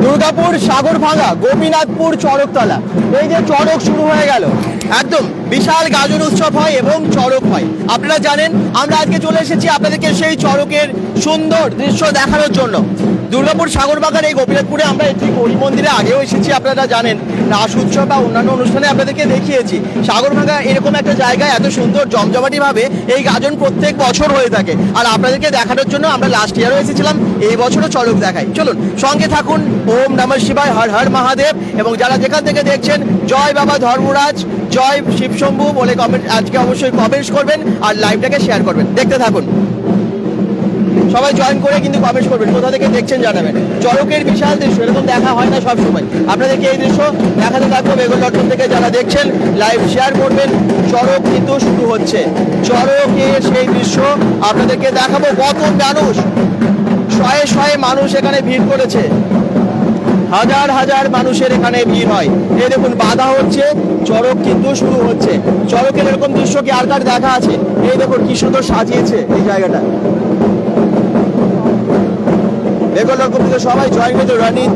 দুর্গাপুর সাগরভাঙা গোপীনাথপুর চড়কতলা, এই যে চড়ক শুরু হয়ে গেল, একদম বিশাল গাজন উৎসব হয় এবং চড়ক হয়। আপনারা জানেন আমরা আজকে চলে এসেছি আপনাদেরকে সেই চড়কের সুন্দর দৃশ্য দেখানোর জন্য। দুর্গাপুর সাগরবাগার এই গোপীনাথপুরে আমরা ঠিক হরি মন্দিরে আগেও এসেছি, আপনারা জানেন রাস উৎসব বা অন্যান্য অনুষ্ঠানে আপনাদেরকে দেখিয়েছি। সাগরভাঙা এরকম একটা জায়গায় এত সুন্দর জমজমাটি ভাবে এই গাজন প্রত্যেক বছর হয়ে থাকে, আর আপনাদেরকে দেখানোর জন্য আমরা লাস্ট ইয়ারও এসেছিলাম, এই বছরও চড়ক দেখাই। চলুন সঙ্গে থাকুন। ওম নমঃ শিবায়, হর হর মহাদেব। এবং যারা যেখান থেকে দেখছেন, জয় বাবা ধর্মরাজ, জয় শিবশম্ভু বলে কমেন্ট আজকে অবশ্যই কমেন্টস করবেন আর লাইভটাকে শেয়ার করবেন। দেখতে থাকুন, সবাই জয়েন করে কিন্তু কমেন্ট করবেন, কোথা থেকে দেখছেন জানাবেন। চড়কের বিশাল দৃশ্য এরকম দেখা হয় না সব সময়, আপনাদেরকে এই দৃশ্য দেখাতে থাকবো। বেঙ্গল.com থেকে যারা দেখছেন লাইভ শেয়ার করবেন। চড়ক কিন্তু শুরু হচ্ছে, চড়কের সেই দৃশ্য আপনাদেরকে দেখাবো। কত মানুষ, শয়ে শয়ে মানুষ এখানে ভিড় করেছে, হাজার হাজার মানুষের এখানে ভিড় হয়। এই দেখুন বাধা হচ্ছে, চড়ক কিন্তু শুরু হচ্ছে। চড়কের এরকম দৃশ্য কি আর কার দেখা আছে? এই দেখুন কি সুন্দর সাজিয়েছে এই জায়গাটা। বেঙ্গল.com থেকে সবাই জয়েন করতে। রনিত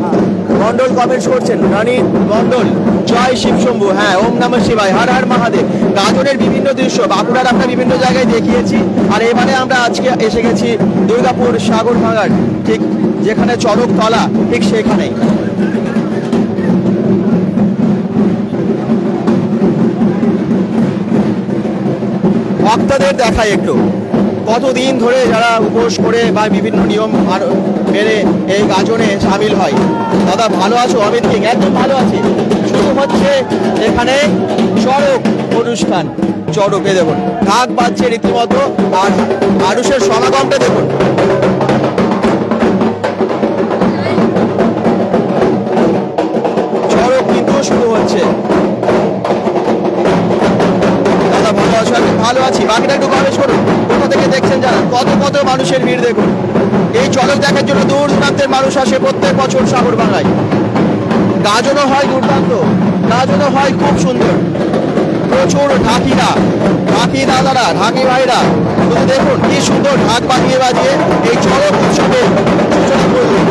মন্ডল কমেন্টস করছেন, রনিত মন্ডল, জয় শিবশম্ভু, হ্যাঁ ওম নমঃ শিবায়, হর হর মহাদেব। গাজনের বিভিন্ন দৃশ্য বাঁকুড়ার আমরা বিভিন্ন জায়গায় দেখিয়েছি, আর এবারে আমরা আজকে এসে গেছি দুর্গাপুর সাগরভাঙার ঠিক যেখানে চড়ক তলা, ঠিক সেখানেই। ভক্তদের দেখায় একটু, কতদিন ধরে যারা উপোস করে বা বিভিন্ন নিয়ম মেনে এই গাজনে সামিল হয়। দাদা ভালো আছো? অমিত কিং, একদম ভালো আছি। শুরু হচ্ছে এখানে চড়ক অনুষ্ঠান। চড়কে দেখুন ঢাক বাজছে রীতিমতো, আর মানুষের সমাগমটা দেখুন। চড়ক কিন্তু শুরু হচ্ছে। দাদা ভালো আছো? ভালো আছি। বাকিটা একটু কমেন্ট করুন, কোথা থেকে দেখছেন জানান। কত কত মানুষের ভিড় দেখুন। এই চড়ক দেখার জন্য দূর দূরান্তের মানুষ আসে প্রত্যেক বছর সাগরভাঙায়। গাজনও হয় দুর্দান্ত, গাজনও হয় খুব সুন্দর। প্রচুর ঢাকিরা, ঢাকি দাদারা, ঢাকি ভাইরা, শুধু দেখুন কি সুন্দর ঢাক বাজিয়ে বাজিয়ে এই চড়ক উৎসবের সূচনা করলেন।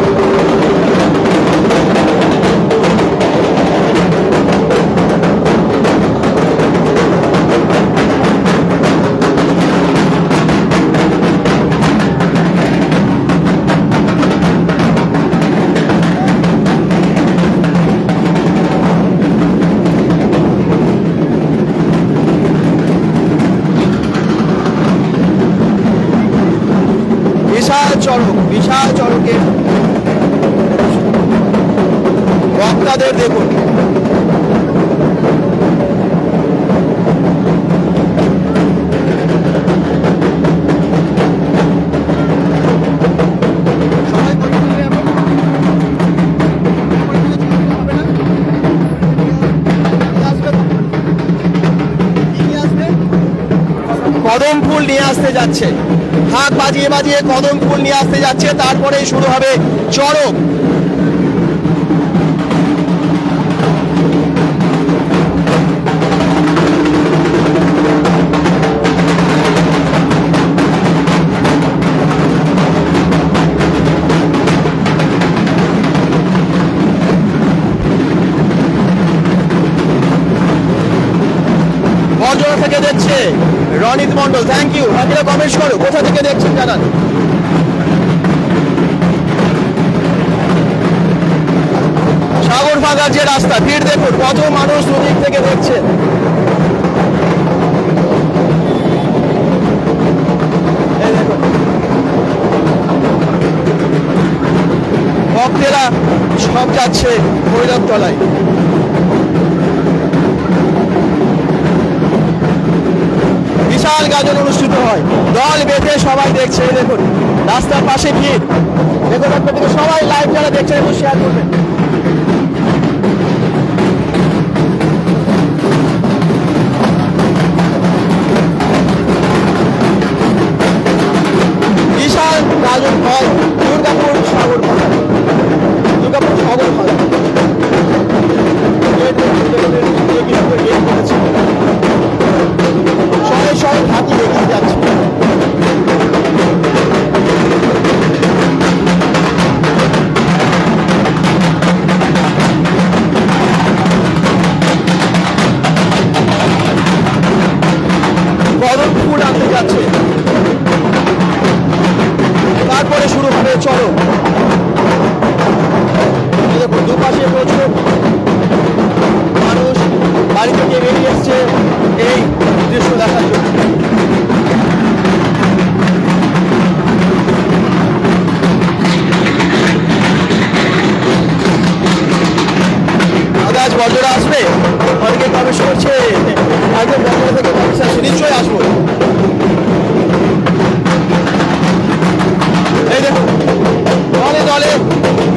বিশাল চড়কের বক্তাদের দেখুন। কদম ফুল নিয়ে আসতে যাচ্ছে, ঢাক বাজিয়ে বাজিয়ে কদম ফুল নিয়ে আসতে যাচ্ছে, তারপরেই শুরু হবে চড়ক। বজরা থেকে দেখছে রনিত মন্ডল, থ্যাংক ইউ। বাকিরা কমেন্টস করো, কোথা থেকে দেখছেন জানান। সাগরভাঙার যে রাস্তা, ভিড় দেখুন, কত মানুষ দুদিক থেকে দেখছেন। ভক্তেরা সব যাচ্ছে ভৈরব তলায়। বিশাল গাজন অনুষ্ঠিত হয়, দল বেঁধে সবাই দেখছে। দেখুন রাস্তার পাশে ভিড়। দেখুন আপনাদের সবাই লাইভ যারা দেখছেন একটু শেয়ার করবেন। বিশাল গাজন হয় দুর্গাপুর সাগরভাঙা, দুর্গাপুর সাগরভাঙা। শয়ে শয়ে ঢাকি এগিয়ে যাচ্ছে। বজরা আসবে, অনেকে কমেন্ট করছে একদম বজরা থেকে কমেন্ট আসছে, নিশ্চয়ই আসবো। এই দেখুন দলে দলে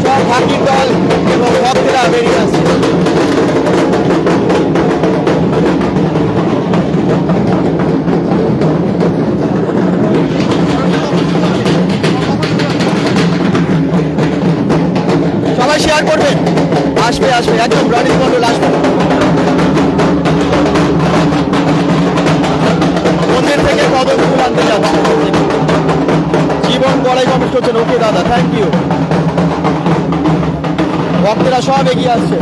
সব হাকির দল এবং ভক্তরা বেরিয়ে আসছে। সবাই শেয়ার করবেন, আসবে আসবে একদম রনিত মন্ডল আসবে। মন্দির থেকে কদম ফুল আনতে যাচ্ছে জীবন গড়াই কমেন্ট করছেন। ওকে দাদা, থ্যাংক ইউ। ভক্তরা সব এগিয়ে আসছে।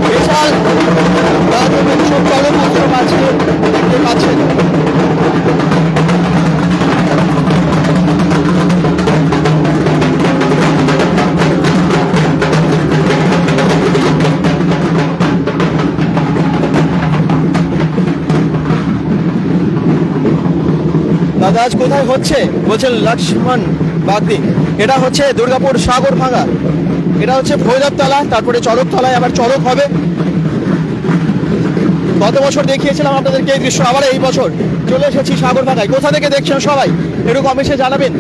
বিশাল গাজন উৎসব চরম উৎসব আজকে দেখতে পাচ্ছেন। দাদা আজ কোথায় হচ্ছে বলছেন লক্ষ্মণ বাগদি? এটা হচ্ছে দুর্গাপুর সাগর ভাঙা, এটা হচ্ছে ভৈরবতলা, তারপরে চরকতলায় আবার চরক হবে। গত বছর দেখিয়েছিলাম আপনাদেরকে এই দৃশ্য, আবার এই বছর চলে এসেছি সাগর ভাঙায়। কোথা থেকে দেখছেন সবাই একটু কমেন্টে জানাবেন।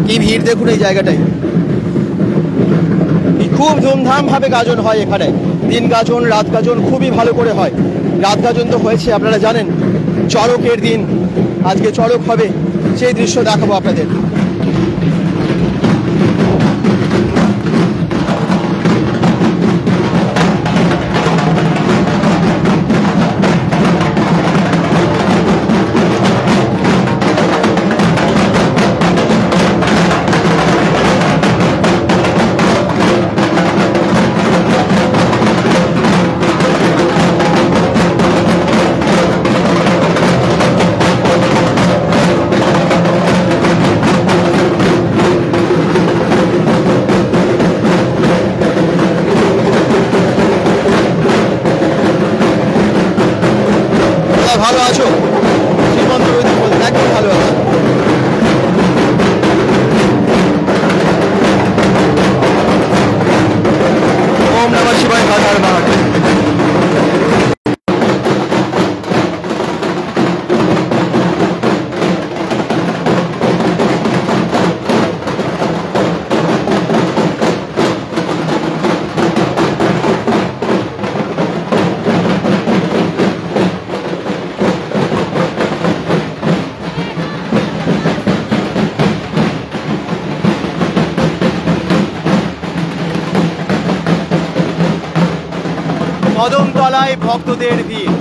কি ভিড় দেখুন এই জায়গাটায়, খুব ধুমধাম ভাবে গাজন হয় এখানে। দিন গাজন, রাত গাজন খুবই ভালো করে হয়। রাত গাজন তো হয়েছে, আপনারা জানেন। চড়কের দিন আজকে চড়ক হবে, সেই দৃশ্য দেখাবো আপনাদের। ভালো আছো? শ্রীমন্ত একদম ভালো আছো। ওম নমঃ শিবায়, হর হর মহাদেব। কদমতলায় ভক্তদের ভিড়।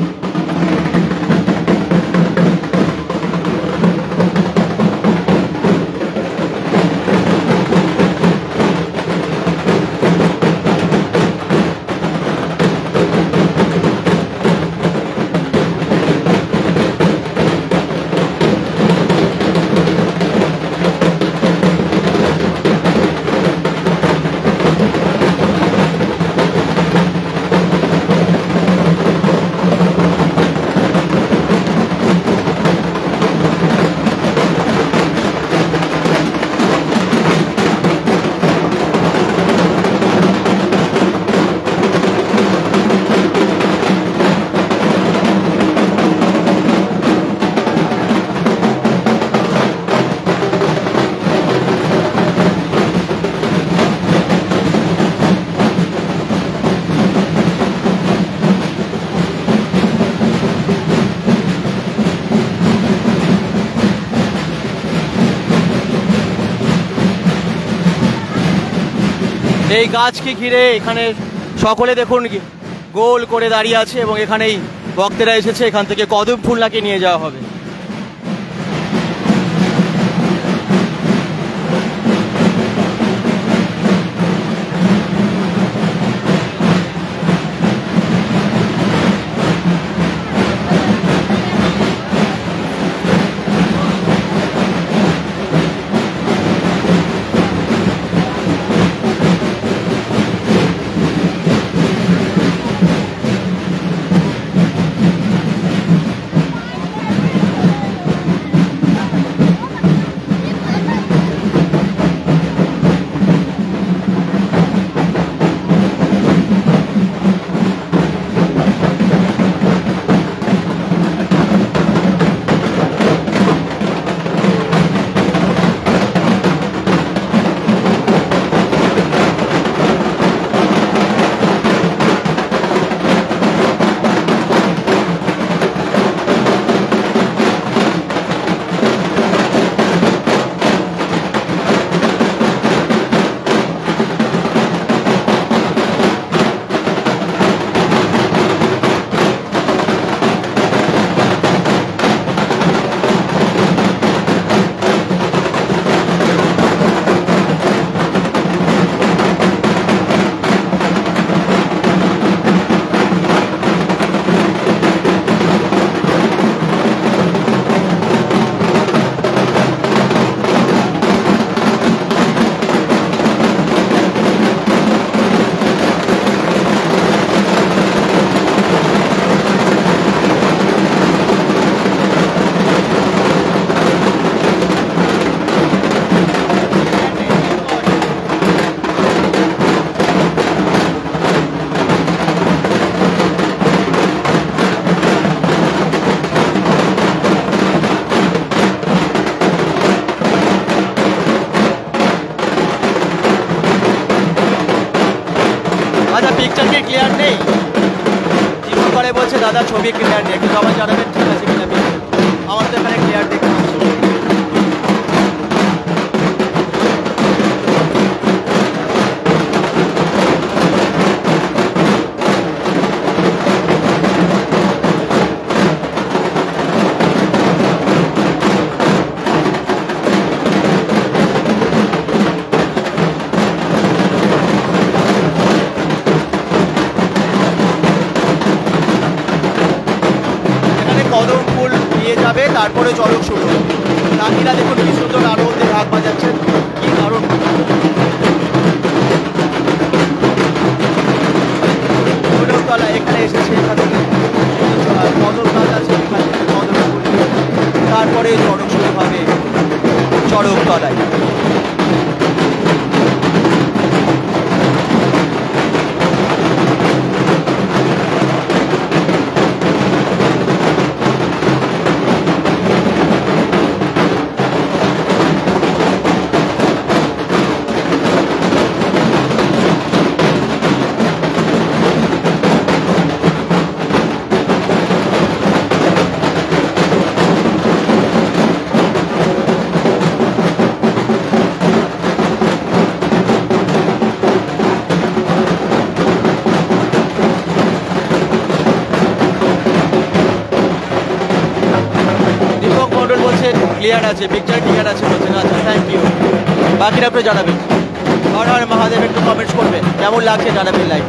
এই গাছকে ঘিরে এখানে সকলে দেখুন গোল করে দাঁড়িয়ে আছে এবং এখানেই ভক্তেরা এসেছে, এখান থেকে কদম ফুল নাকি নিয়ে যাওয়া হবে। দাদা ছবি ক্লিয়ার নেই, কিন্তু আমার জানাবেন ঠিক আছে কিনা। আমার তো এখানে ক্লিয়ার দেখতে পাচ্ছি। কদম ফুল নিয়ে যাবে, তারপরে চড়ক শুরু হবে। নাতিরা দেখুন কি সুন্দর আনন্দে ঢাক বাজাচ্ছেন, কি দারুণ। কদমতলা এখানে এসেছে, এখানে কদম গাছ আছে, এখান থেকে কদম ফুল তারপরে চড়ক শুরু হবে চড়কতলায়। ক্লিয়ার আছে, পিকচার ক্লিয়ার আছে বলছেন। আচ্ছা, থ্যাংক ইউ। বাকিরা আপনি জানাবেন। হর হর মহাদেব একটু কমেন্টস করবেন, কেমন লাগছে জানাবেন লাইভ।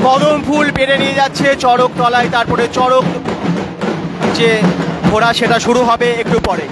কদম ফুল পেরে নিয়ে যাচ্ছে চড়ক তলায়, তারপরে চড়ক যে ঘোড়া সেটা শুরু হবে একটু পরে।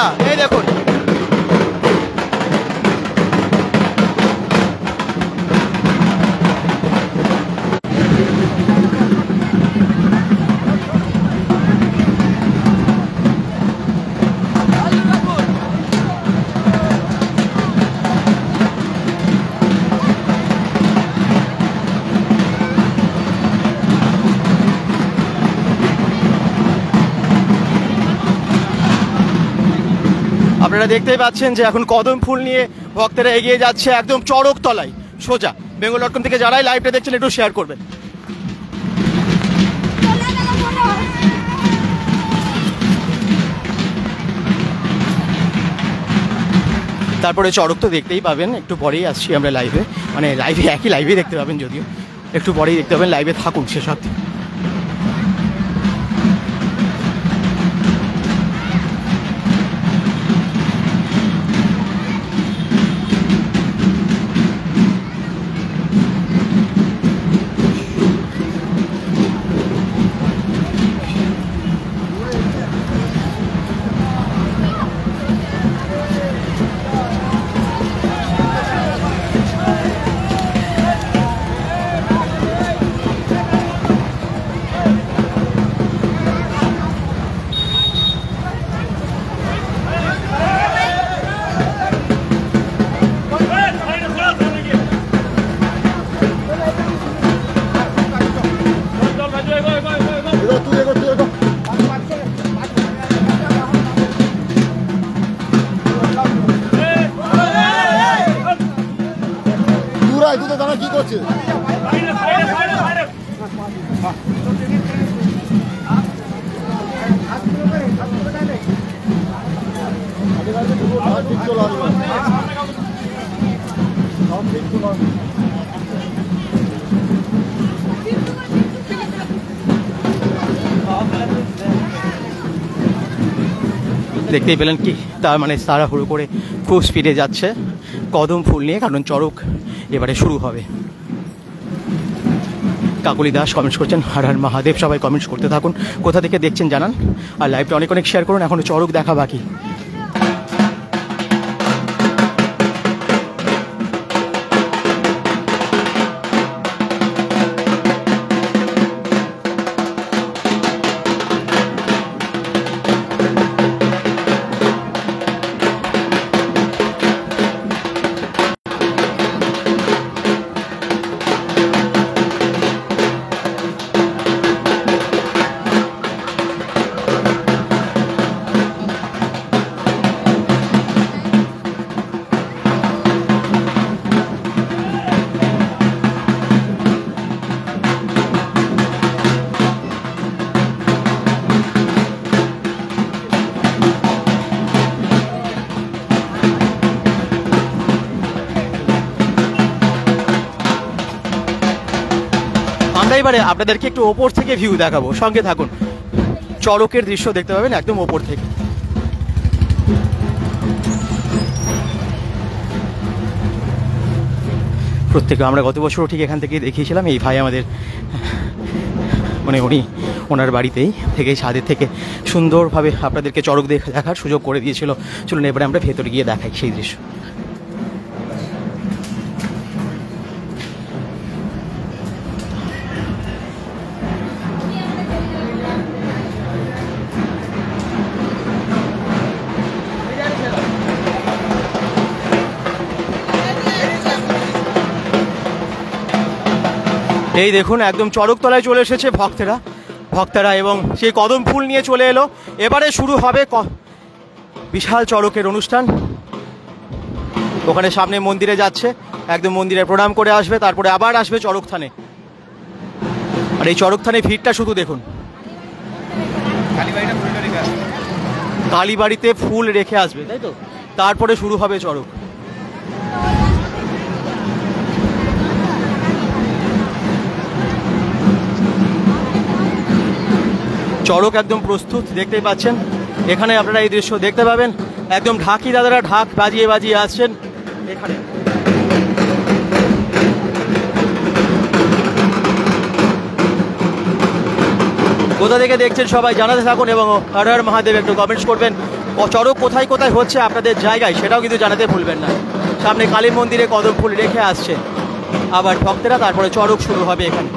মেলা, এই দেখুন। আপনারা দেখতেই পাচ্ছেন যে এখন কদম ফুল নিয়ে ভক্তরা এগিয়ে যাচ্ছে একদম চড়ক তলায় সোজা। বেঙ্গল.com থেকে যারাই লাইভটা দেখছেন একটু শেয়ার করবেন। তারপরে চড়ক তো দেখতেই পাবেন, একটু পরেই আসছি আমরা লাইভে, মানে লাইভে একই লাইভে দেখতে পাবেন, যদিও একটু পরেই দেখতে পাবেন। লাইভে থাকুন সে সব। কি করছে? দেখতেই পেলেন কি, তার মানে তাড়াহুড়ো করে খুব স্পিডে যাচ্ছে কদম ফুল নিয়ে, কারণ চড়ক এবারে শুরু হবে। কাকলি দাস কমেন্টস করছেন হর হর মহাদেব। সবাই কমেন্টস করতে থাকুন, কোথা থেকে দেখছেন জানান, আর লাইভটা অনেক অনেক শেয়ার করুন। এখনো চড়ক দেখা বাকি। আমরা এবারে আপনাদেরকে একটু ওপর থেকে ভিউ দেখাবো, সঙ্গে থাকুন। চড়কের দৃশ্য দেখতে পাবেন একদম ওপর থেকে। প্রত্যেকে আমরা গত বছরও ঠিক এখান থেকেই দেখিয়েছিলাম। এই ভাই আমাদের, মানে ওনার বাড়িতেই থেকে ছাদের থেকে সুন্দরভাবে আপনাদেরকে চড়ক দেখার সুযোগ করে দিয়েছিল। চলুন এবারে আমরা ভেতরে গিয়ে দেখাই সেই দৃশ্য। এই দেখুন একদম চড়কতলায় চলে এসেছে ভক্তরা এবং সেই কদম ফুল নিয়ে চলে এলো। এবারে শুরু হবে বিশাল চড়কের অনুষ্ঠান। ওখানে সামনে মন্দিরে যাচ্ছে, একদম মন্দিরে প্রণাম করে আসবে, তারপরে আবার আসবে চড়কথানে। আর এই চড়কথানে ভিড়টা শুধু দেখুন। কালীবাড়িতে ফুল রেখে আসবে, তাই তো, তারপরে শুরু হবে চড়ক। চড়ক একদম প্রস্তুত, দেখতেই পাচ্ছেন। এখানে আপনারা এই দৃশ্য দেখতে পাবেন, একদম ঢাকি দাদারা ঢাক বাজিয়ে বাজিয়ে আসছেন এখানে। কোথা থেকে দেখছেন সবাই জানাতে থাকুন এবং হর হর মহাদেব একটু কমেন্টস করবেন। চড়ক কোথায় কোথায় হচ্ছে আপনাদের জায়গায় সেটাও কিন্তু জানাতে ভুলবেন না। সামনে কালী মন্দিরে কদম ফুল রেখে আসছে আবার ভক্তেরা, তারপরে চড়ক শুরু হবে এখানে।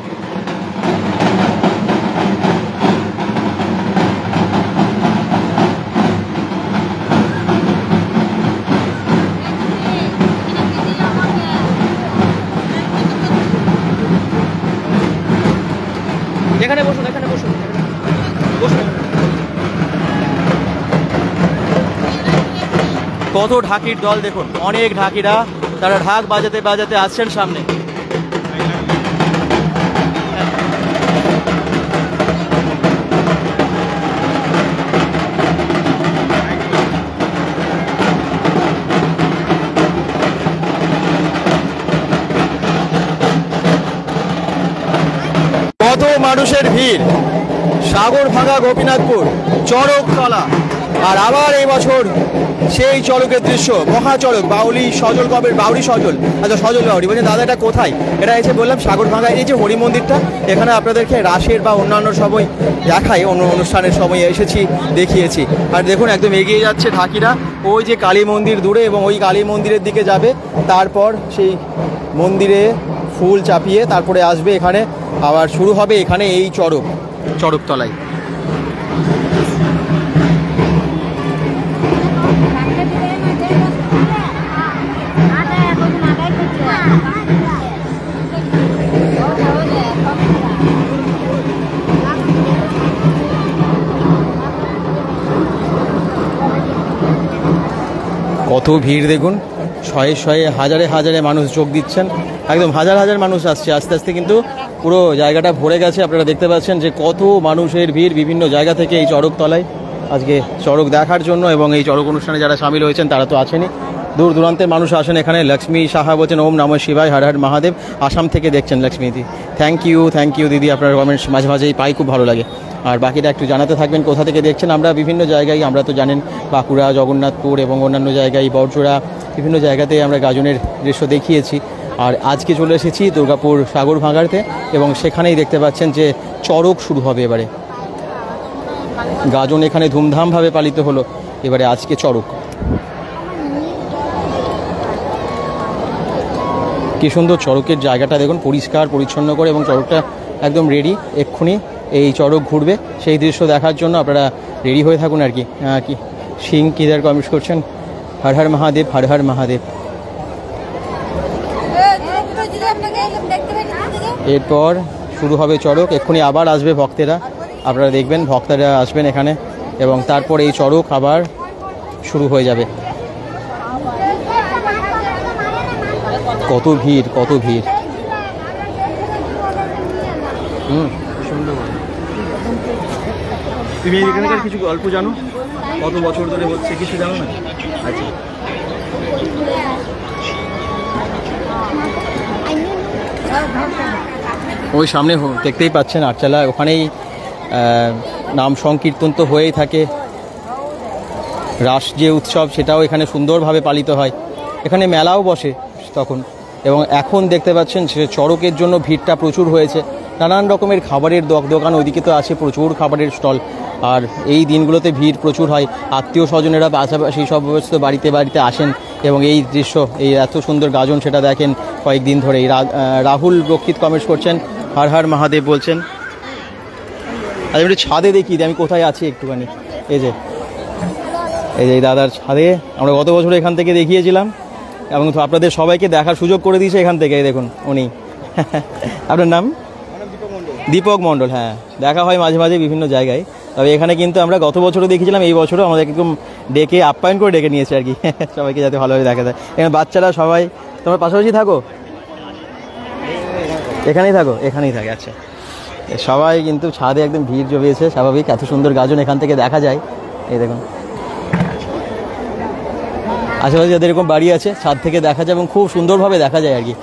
এখানে বসুন, এখানে বসুন, বসুন। কত ঢাকির দল দেখুন, অনেক ঢাকিরা, তারা ঢাক বাজাতে বাজাতে আসছেন সামনে। কত মানুষের ভিড়, সাগরভাঙা গোপীনাথপুর চড়কতলা। আর আবার এই বছর সেই চড়কের দৃশ্য, মহাচড়ক বাউলি সজল কবের বাউরি সজল, আচ্ছা সজল বাউরি বলছেন দাদা এটা কোথায়? এটা এসে বললাম সাগরভাঙা, এই যে হরি মন্দিরটা, এখানে আপনাদেরকে রাসের বা অন্যান্য সময় দেখাই, অন্য অনুষ্ঠানের সময় এসেছি, দেখিয়েছি। আর দেখুন একদম এগিয়ে যাচ্ছে ঢাকিরা, ওই যে কালী মন্দির দূরে, এবং ওই কালী মন্দিরের দিকে যাবে, তারপর সেই মন্দিরে ফুল চাপিয়ে তারপরে আসবে এখানে, আবার শুরু হবে এখানে এই চড়কতলায়। কত ভিড় দেখুন, শয়ে শয়ে হাজারে হাজারে মানুষ যোগ দিচ্ছেন, একদম হাজার হাজার মানুষ আসছে আস্তে আস্তে, কিন্তু পুরো জায়গাটা ভরে গেছে। আপনারা দেখতে পাচ্ছেন যে কত মানুষের ভিড় বিভিন্ন জায়গা থেকে এই চড়কতলায় আজকে চড়ক দেখার জন্য, এবং এই চড়ক অনুষ্ঠানে যারা সামিল হয়েছেন তারা তো আছেনই, দূর দূরান্তের মানুষ আসেন এখানে। লক্ষ্মী সাহা বলছেন ওম নমঃ শিবায়, হর হর মহাদেব, আসাম থেকে দেখছেন লক্ষ্মীদি। থ্যাংক ইউ দিদি, আপনার কমেন্টস মাঝে মাঝেই পাই, খুব ভালো লাগে। আর বাকিটা একটু জানাতে থাকবেন কোথা থেকে দেখছেন। আমরা বিভিন্ন জায়গায়, আমরা তো জানেন বাঁকুড়া, জগন্নাথপুর এবং অন্যান্য জায়গায়, বড়জোড়া, বিভিন্ন জায়গাতে আমরা গাজনের দৃশ্য দেখিয়েছি। আর আজকে চলে এসেছি দুর্গাপুর সাগরভাঙাতে, এবং সেখানেই দেখতে পাচ্ছেন যে চড়ক শুরু হবে এবারে। গাজন এখানে ধুমধামভাবে পালিত হলো, এবারে আজকে চড়ক। কি সুন্দর চড়কের জায়গাটা দেখুন, পরিষ্কার পরিচ্ছন্ন করে, এবং চড়কটা একদম রেডি, এক্ষুনি এই চড়ক ঘুরবে, সেই দৃশ্য দেখার জন্য আপনারা রেডি হয়ে থাকুন আর কি। কি সিং কিদার কমেন্টস করছেন, হর হর মহাদেব, হর হর মহাদেব। এরপর শুরু হবে চড়ক, এক্ষুনি আবার আসবে ভক্তেরা, আপনারা দেখবেন ভক্তরা আসবেন এখানে, এবং তারপর এই চড়ক আবার শুরু হয়ে যাবে। কত ভিড়, কত ভিড়। সুন্দর। তুমি এখানকার কিছু গল্প জানো? কত বছর ধরে হচ্ছে কিছু জানো না? আচ্ছা, ওই সামনে দেখতেই পাচ্ছেন আটচালা, ওখানেই নাম সংকীর্তন তো হয়েই থাকে। রাস যে উৎসব সেটাও এখানে সুন্দরভাবে পালিত হয়, এখানে মেলাও বসে তখন। এবং এখন দেখতে পাচ্ছেন সে চড়কের জন্য ভিড়টা প্রচুর হয়েছে, নানান রকমের খাবারের দোকান, ওইদিকে তো আছে প্রচুর খাবারের স্টল। আর এই দিনগুলোতে ভিড় প্রচুর হয়, আত্মীয় স্বজনেরা পাশাপাশি সব বাড়িতে বাড়িতে আসেন, এবং এই দৃশ্য, এই এত সুন্দর গাজন সেটা দেখেন কয়েকদিন ধরে। রাহুল রক্ষিত কমেন্টস করছেন, হর হর মহাদেব বলছেন। আজ একটু ছাদে দেখি আমি কোথায় আছি একটুখানি। এই যে এই দাদার ছাদে আমরা গত বছর এখান থেকে দেখিয়েছিলাম, এবং আপনাদের সবাইকে দেখার সুযোগ করে দিয়েছে এখান থেকে। দেখুন উনি, আপনার নাম? দীপক মণ্ডল। হ্যাঁ, দেখা হয় মাঝে মাঝে বিভিন্ন জায়গায়, তবে এখানে কিন্তু আমরা গত বছরও দেখেছিলাম, এই বছরও আমাদের একদম ডেকে আপ্যায়ন করে ডেকে নিয়েছে আর কি, সবাইকে যাতে ভালোভাবে দেখা যায়। এখানে বাচ্চারা সবাই, তোমার পাশাপাশি থাকো, এখানেই থাকো? এখানেই থাকে, আচ্ছা। সবাই কিন্তু ছাদে একদম ভিড় জমিয়েছে, স্বাভাবিক, এত সুন্দর গাজন এখান থেকে দেখা যায়। এই দেখুন আশেপাশে যাদের এরকম বাড়ি আছে ছাদ থেকে দেখা যায়, এবং খুব সুন্দরভাবে দেখা যায় আর কি।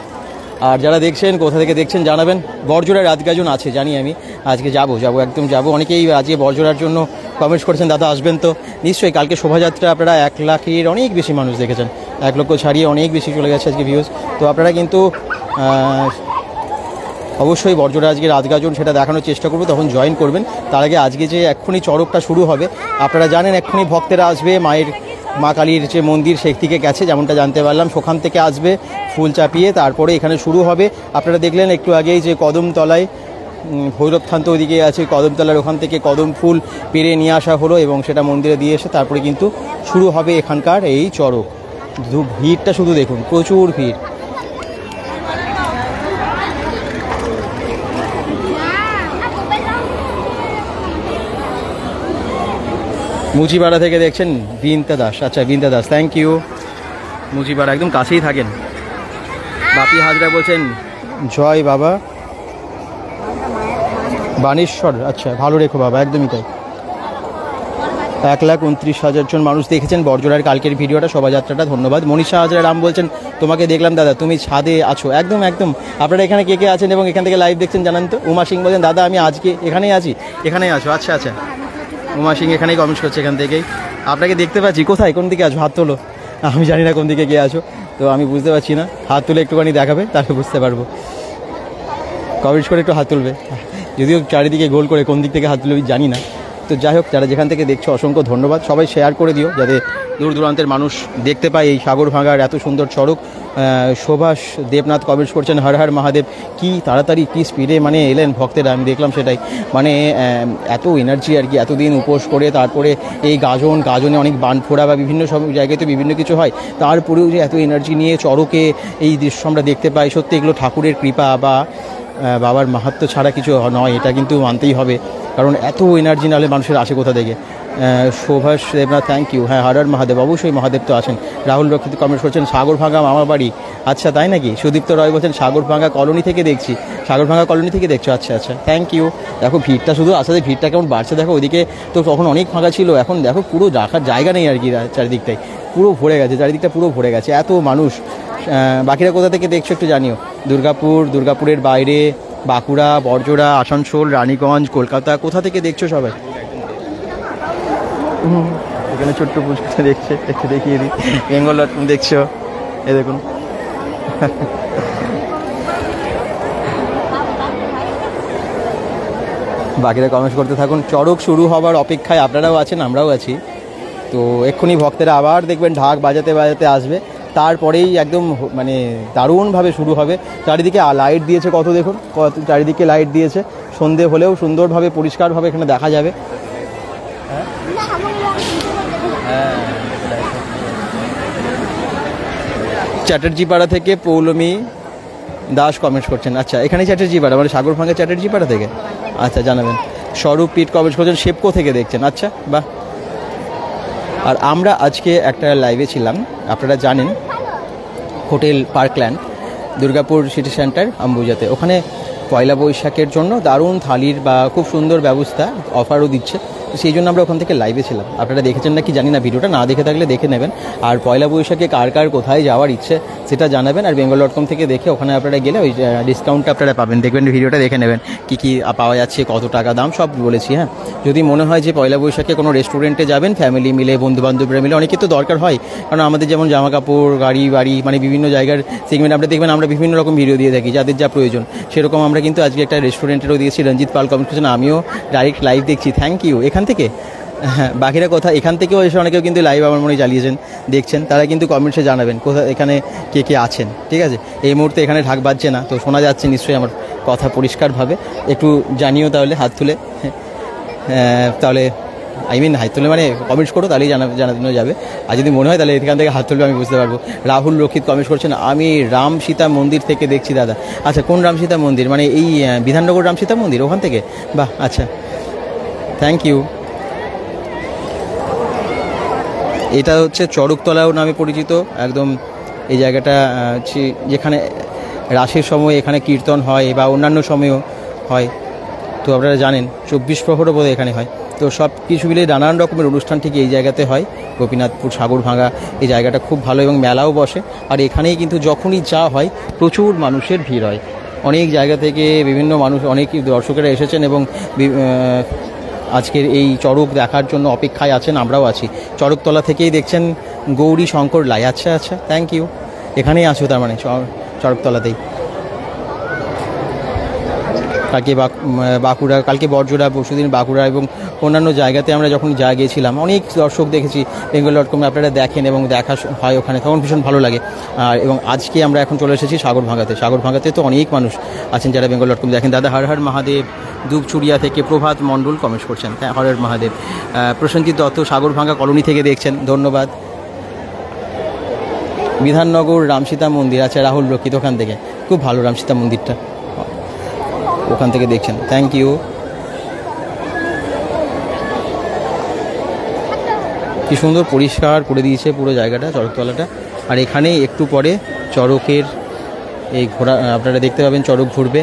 আর যারা দেখছেন কোথা থেকে দেখছেন জানাবেন। বড়জোড়ায় রাত গাজন আছে জানি আমি, আজকে যাবো একদম যাবো। অনেকেই আজকে বড়জোড়ার জন্য কমেন্টস করেছেন, দাদা আসবেন তো? নিশ্চয়ই। কালকে শোভাযাত্রা আপনারা 1 লাখের অনেক বেশি মানুষ দেখেছেন, 1 লক্ষ ছাড়িয়ে অনেক বেশি চলে গেছে আজকে ভিউজ। তো আপনারা কিন্তু অবশ্যই বর্জরা আজকে রাত গাজন সেটা দেখানোর চেষ্টা করবো, তখন জয়েন করবেন। তার আগে আজকে যে এক্ষুনি চড়কটা শুরু হবে, আপনারা জানেন এক্ষুনি ভক্তেরা আসবে মা কালীর যে মন্দির সেই থেকে গেছে, যেমনটা জানতে পারলাম, সেখান থেকে আসবে ফুল চাপিয়ে, তারপরে এখানে শুরু হবে। আপনারা দেখলেন একটু আগেই যে কদমতলায় ভৈরবথান্ত ওইদিকে আছে, কদমতলার ওখান থেকে কদম ফুল পেরে নিয়ে আসা হলো এবং সেটা মন্দিরে দিয়ে এসে তারপরে কিন্তু শুরু হবে এখানকার এই চড়ক। ভিড়টা শুধু দেখুন, প্রচুর ভিড়। মুচিপাড়া থেকে দেখছেন বিনতা দাস। আচ্ছা বিনতা দাস, থ্যাংক ইউ। মুচিপাড়া একদম কাছেই থাকেন। বাপি হাজরা বলছেন জয় বাবা বানেশ্বর। আচ্ছা ভালো রেখো বাবা, একদমই তাই। 1,29,000 জন মানুষ দেখেছেন বর্জরার কালকের ভিডিওটা, শোভাযাত্রাটা। ধন্যবাদ। মনীষা হাজরা রাম বলছেন তোমাকে দেখলাম দাদা, তুমি ছাদে আছো। একদম একদম। আপনারা এখানে কে কে আছেন এবং এখান থেকে লাইভ দেখছেন জানান তো। উমা সিং বলছেন দাদা আমি আজকে এখানেই আছি। এখানেই আছো? আচ্ছা আচ্ছা, উমা সিং এখানেই কমেন্ট করছে এখান থেকেই। আপনাকে দেখতে পাচ্ছি, কোথায় কোন দিকে আছো? হাত তোলো। আমি জানি না কোন দিকে কে আছো, তো আমি বুঝতে পারছি না। হাত তুলে একটুখানি দেখাবে, তাহলে বুঝতে পারবো। কমেন্ট করে একটু হাত তুলবে, যদিও চারিদিকে গোল করে কোন দিক থেকে হাত তুলবে জানি না। তো যাই হোক, যারা যেখান থেকে দেখছো অসংখ্য ধন্যবাদ। সবাই শেয়ার করে দিও যাতে দূর দূরান্তের মানুষ দেখতে পায় এই সাগর ভাঙার এত সুন্দর চড়ক। সুভাষ দেবনাথ কমেন্টস করছেন হর হর মহাদেব। কি তাড়াতাড়ি কি স্পিডে মানে এলেন ভক্তেরা, আমি দেখলাম সেটাই। মানে এত এনার্জি আর কি, এতদিন উপোস করে তারপরে এই গাজনে অনেক বান ফোড়া বা বিভিন্ন সব জায়গায় তো বিভিন্ন কিছু হয়, তারপরেও যে এত এনার্জি নিয়ে চড়কে এই দৃশ্য আমরা দেখতে পাই, সত্যি এগুলো ঠাকুরের কৃপা বা বাবার মাহাত্ম্য ছাড়া কিছু নয়, এটা কিন্তু মানতেই হবে। কারণ এত এনার্জি নাহলে মানুষের আসে কোথা থেকে। Subhash Debnath thank you. হ্যাঁ হর হর মহাদেব, অবশ্যই মহাদেব তো আছেন। রাহুল রক্ষিত কমেন্ট করছেন সাগর ভাঙা মামা বাড়ি। আচ্ছা তাই নাকি? সুদীপ্ত রয় বলছেন সাগর ভাঙা কলোনি থেকে দেখছি। সাগর ভাঙা কলোনি থেকে দেখছো? আচ্ছা আচ্ছা, থ্যাংক ইউ। দেখো ভিড়টা শুধু আস্তে আস্তে ভিড়টা কেমন বাড়ছে দেখো। ওইদিকে তো তখন অনেক ফাঁকা ছিল, এখন দেখো পুরো রাখার জায়গা নেই আর কি, চারিদিকটাই পুরো ভরে গেছে, চারিদিকটা পুরো ভরে গেছে, এত মানুষ। বাকিরা কোথা থেকে দেখছো একটু জানিও। দুর্গাপুরের বাইরে, বাঁকুড়া, বর্জরা, আসানসোল, রানীগঞ্জ, কলকাতা, কোথা থেকে দেখছো সবাই? এখানে ছোট্ট পুষ্পটা দেখছে, একটু দেখিয়ে দিই। বেঙ্গল দেখছো, এ দেখুন। বাকিরা কমেন্ট করতে থাকুন। চড়ক শুরু হবার অপেক্ষায় আপনারাও আছেন, আমরাও আছি। তো এক্ষুনি ভক্তেরা আবার দেখবেন ঢাক বাজাতে বাজাতে আসবে, তারপরেই একদম মানে দারুণভাবে শুরু হবে। চারিদিকে লাইট দিয়েছে কত দেখুন, কত চারিদিকে লাইট দিয়েছে। সন্ধে হলেও সুন্দরভাবে পরিষ্কারভাবে এখানে দেখা যাবে। চ্যাটার্জি পাড়া থেকে পৌলমী দাস কমেন্টস করছেন। আচ্ছা এখানে চ্যাটার্জি পাড়া মানে সাগর ভাঙা চ্যাটার্জি পাড়া থেকে? আচ্ছা জানাবেন। স্বরূপ পিট কমেন্টস করছেন শেপকো থেকে দেখছেন। আচ্ছা বাহ। আর আমরা আজকে একটা লাইভে ছিলাম, আপনারা জানেন, hotel Parkland, Durgapur city centre, আম্বুজাতে। ওখানে পয়লা বৈশাখের জন্য দারুণ থালির বা খুব সুন্দর ব্যবস্থা, অফারও দিচ্ছে। সেই জন্য আমরা ওখান থেকে লাইভে ছিলাম। আপনারা দেখেছেন নাকি জানি না, ভিডিওটা না দেখে থাকলে দেখে নেবেন। আর পয়লা বৈশাখে কার কার কোথায় যাওয়ার ইচ্ছে সেটা জানাবেন। আর bengal.com থেকে দেখে ওখানে আপনারা গেলে ওই ডিসকাউন্টটা আপনারা পাবেন। দেখবেন ভিডিওটা দেখে নেবেন কী কী পাওয়া যাচ্ছে, কত টাকা দাম, সব বলেছি। হ্যাঁ, যদি মনে হয় যে পয়লা বৈশাখে কোনো রেস্টুরেন্টে যাবেন ফ্যামিলি মিলে, বন্ধুবান্ধবরা মিলে, অনেকের তো দরকার হয়। কারণ আমাদের যেমন জামা কাপড়, গাড়ি বাড়ি, মানে বিভিন্ন জায়গার সেগমেন্ট আপনারা দেখবেন আমরা বিভিন্ন রকম ভিডিও দিয়ে থাকি, যাদের যা প্রয়োজন। সেরকম আমরা কিন্তু আজকে একটা রেস্টুরেন্টেরও দিয়েছি। রঞ্জিত পাল কমেন্ট করছেন আমিও ডাইরেক্ট লাইভ দেখছি, থ্যাংক ইউ। এখান থেকে হ্যাঁ, বাকিরা কথা এখান থেকেও এসে অনেকেও কিন্তু লাইভ আমার মনে চালিয়েছেন, দেখছেন। তারা কিন্তু কমেন্টসে জানাবেন কোথায় এখানে কে কে আছেন। ঠিক আছে, এই মুহূর্তে এখানে ঢাক বাজছে না, তো শোনা যাচ্ছে নিশ্চয়ই আমার কথা পরিষ্কারভাবে। একটু জানিও তাহলে হাত তুলে, তাহলে হাত তুলে মানে কমেন্টস করো, তাহলেই জানানো যাবে। আর যদি মনে হয় তাহলে এখান থেকে হাত তুলবে, আমি বুঝতে পারবো। রাহুল রক্ষিত কমেন্টস করছেন আমি রাম সীতা মন্দির থেকে দেখছি দাদা। আচ্ছা কোন রাম সীতা মন্দির? মানে এই বিধাননগর রাম সীতা মন্দির, ওখান থেকে? বাহ, আচ্ছা থ্যাংক ইউ। এটা হচ্ছে চড়কতলাও নামে পরিচিত একদম। এই জায়গাটা যেখানে রাসের সময় এখানে কীর্তন হয় বা অন্যান্য সময়ও হয়। তো আপনারা জানেন 24 প্রহরও বোধহয় এখানে হয়। তো সব কিছু মিলে নানান রকমের অনুষ্ঠান ঠিক এই জায়গাতে হয়। গোপীনাথপুর সাগর ভাঙা এই জায়গাটা খুব ভালো এবং মেলাও বসে। আর এখানেই কিন্তু যখনই যা হয় প্রচুর মানুষের ভিড় হয়। অনেক জায়গা থেকে বিভিন্ন মানুষ, অনেক দর্শকেরা এসেছেন এবং আজকের এই চড়ক দেখার জন্য অপেক্ষায় আছেন, আমরাও আছি। চড়কতলা থেকেই দেখছেন গৌরী শঙ্কর লাই। আচ্ছা আচ্ছা, থ্যাংক ইউ। এখানেই আছো তার মানে চড়কতলাতেই। কালকে বাঁকুড়া, কালকে বড়জোড়া, পরশুদিন বাঁকুড়া এবং অন্যান্য জায়গাতে আমরা যখন গিয়েছিলাম অনেক দর্শক দেখেছি bengal.com আপনারা দেখেন এবং দেখা হয় ওখানে, তখন ভীষণ ভালো লাগে। আর এবং আজকে আমরা এখন চলে এসেছি সাগরভাঙ্গাতে তো অনেক মানুষ আছেন যারা bengal.com দেখেন। দাদা হর হর মহাদেব, দুপচুড়িয়া থেকে প্রভাত মণ্ডল কমেন্ট করছেন, হ্যাঁ হর হর মহাদেব। প্রসেনজিৎ দত্ত সাগরভাঙ্গা কলোনি থেকে দেখছেন, ধন্যবাদ। বিধাননগর রামসীতা মন্দির, আচ্ছা রাহুল রক্ষিত ওখান থেকে, খুব ভালো রামসীতা মন্দিরটা, ওখান থেকে দেখছেন, থ্যাংক ইউ। কি সুন্দর পরিষ্কার করে দিয়েছে পুরো জায়গাটা, চড়কতলাটা। আর এখানে একটু পরে চড়কের এই ঘোড়া আপনারা দেখতে পাবেন, চড়ক ঘুরবে,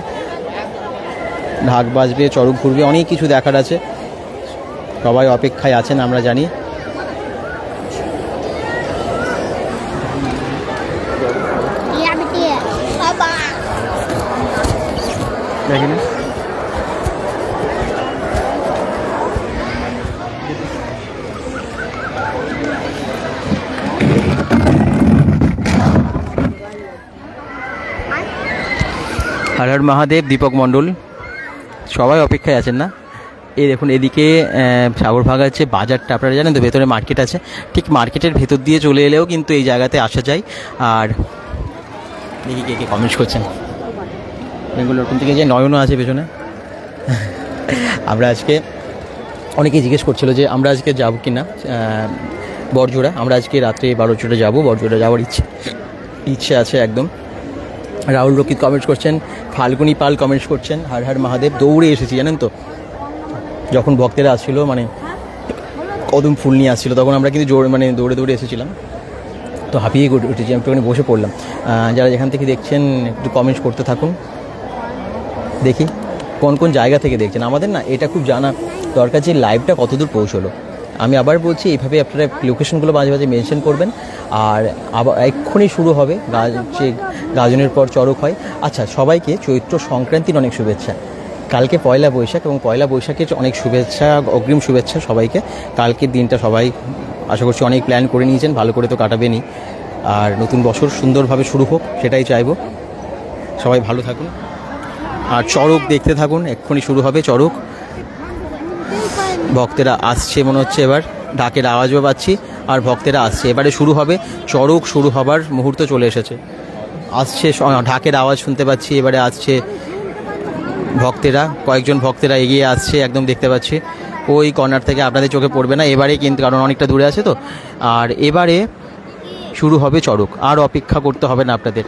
ঢাক বাজবে, চড়ক ঘুরবে, অনেক কিছু দেখার আছে। সবাই অপেক্ষায় আছেন আমরা জানি। দেখেন হর হর মহাদেব, দীপক মণ্ডল, সবাই অপেক্ষায় আছেন না? এই দেখুন এদিকে সাগরভাঙ্গার যে বাজারটা, আপনারা জানেন তো ভেতরে মার্কেট আছে, ঠিক মার্কেটের ভেতর দিয়ে চলে এলেও কিন্তু এই জায়গাতে আসা যায়। আর দেখি কে কে কমেন্টস করছেন, bengal.com থেকে যে নয়নও আছে পেছনে। আমরা আজকে অনেকেই জিজ্ঞেস করছিল যে আমরা আজকে যাব কি না বড়জোড়া, আমরা আজকে রাত্রে 12টা যাবো, বড়জোড়া যাওয়ার ইচ্ছে আছে একদম। রাহুল রক্ষিত কমেন্টস করছেন, ফাল্গুনি পাল কমেন্টস করছেন, হর হর মহাদেব। দৌড়ে এসেছি জানেন তো, যখন ভক্তেরা আসছিল মানে কদম ফুল নিয়ে আসছিল তখন আমরা কিন্তু দৌড়ে দৌড়ে এসেছিলাম, তো হাঁপিয়ে উঠেছি, আমি একটুখানি বসে পড়লাম। যারা যেখান থেকে দেখছেন একটু কমেন্টস করতে থাকুন, দেখি কোন কোন জায়গা থেকে দেখছেন। আমাদের না এটা খুব জানা দরকার যে লাইভটা কতদূর পৌঁছলো। আমি আবার বলছি, এইভাবে আপনারা লোকেশনগুলো মাঝে মাঝে মেনশন করবেন। আর আবার এক্ষুনি শুরু হবে যে গাজনের পর চড়ক হয়। আচ্ছা, সবাইকে চৈত্র সংক্রান্তির অনেক শুভেচ্ছা। কালকে পয়লা বৈশাখ, এবং পয়লা বৈশাখের অনেক শুভেচ্ছা, অগ্রিম শুভেচ্ছা সবাইকে। কালকের দিনটা সবাই আশা করছি অনেক প্ল্যান করে নিয়েছেন, ভালো করে তো কাটাবেনই। আর নতুন বছর সুন্দরভাবে শুরু হোক, সেটাই চাইবো। সবাই ভালো থাকুন আর চড়ক দেখতে থাকুন, এক্ষুনি শুরু হবে চড়ক। ভক্তেরা আসছে মনে হচ্ছে, এবার ঢাকের আওয়াজও পাচ্ছি আর ভক্তেরা আসছে। এবারে শুরু হবে চড়ক, শুরু হবার মুহূর্ত চলে এসেছে, আসছে ঢাকের আওয়াজ শুনতে পাচ্ছি। এবারে আসছে ভক্তেরা, কয়েকজন ভক্তেরা এগিয়ে আসছে, একদম দেখতে পাচ্ছি ওই কর্নার থেকে। আপনাদের চোখে পড়বে না এবারে কিন্তু, কারণ অনেকটা দূরে আছে তো। আর এবারে শুরু হবে চড়ক, আর অপেক্ষা করতে হবে না আপনাদের।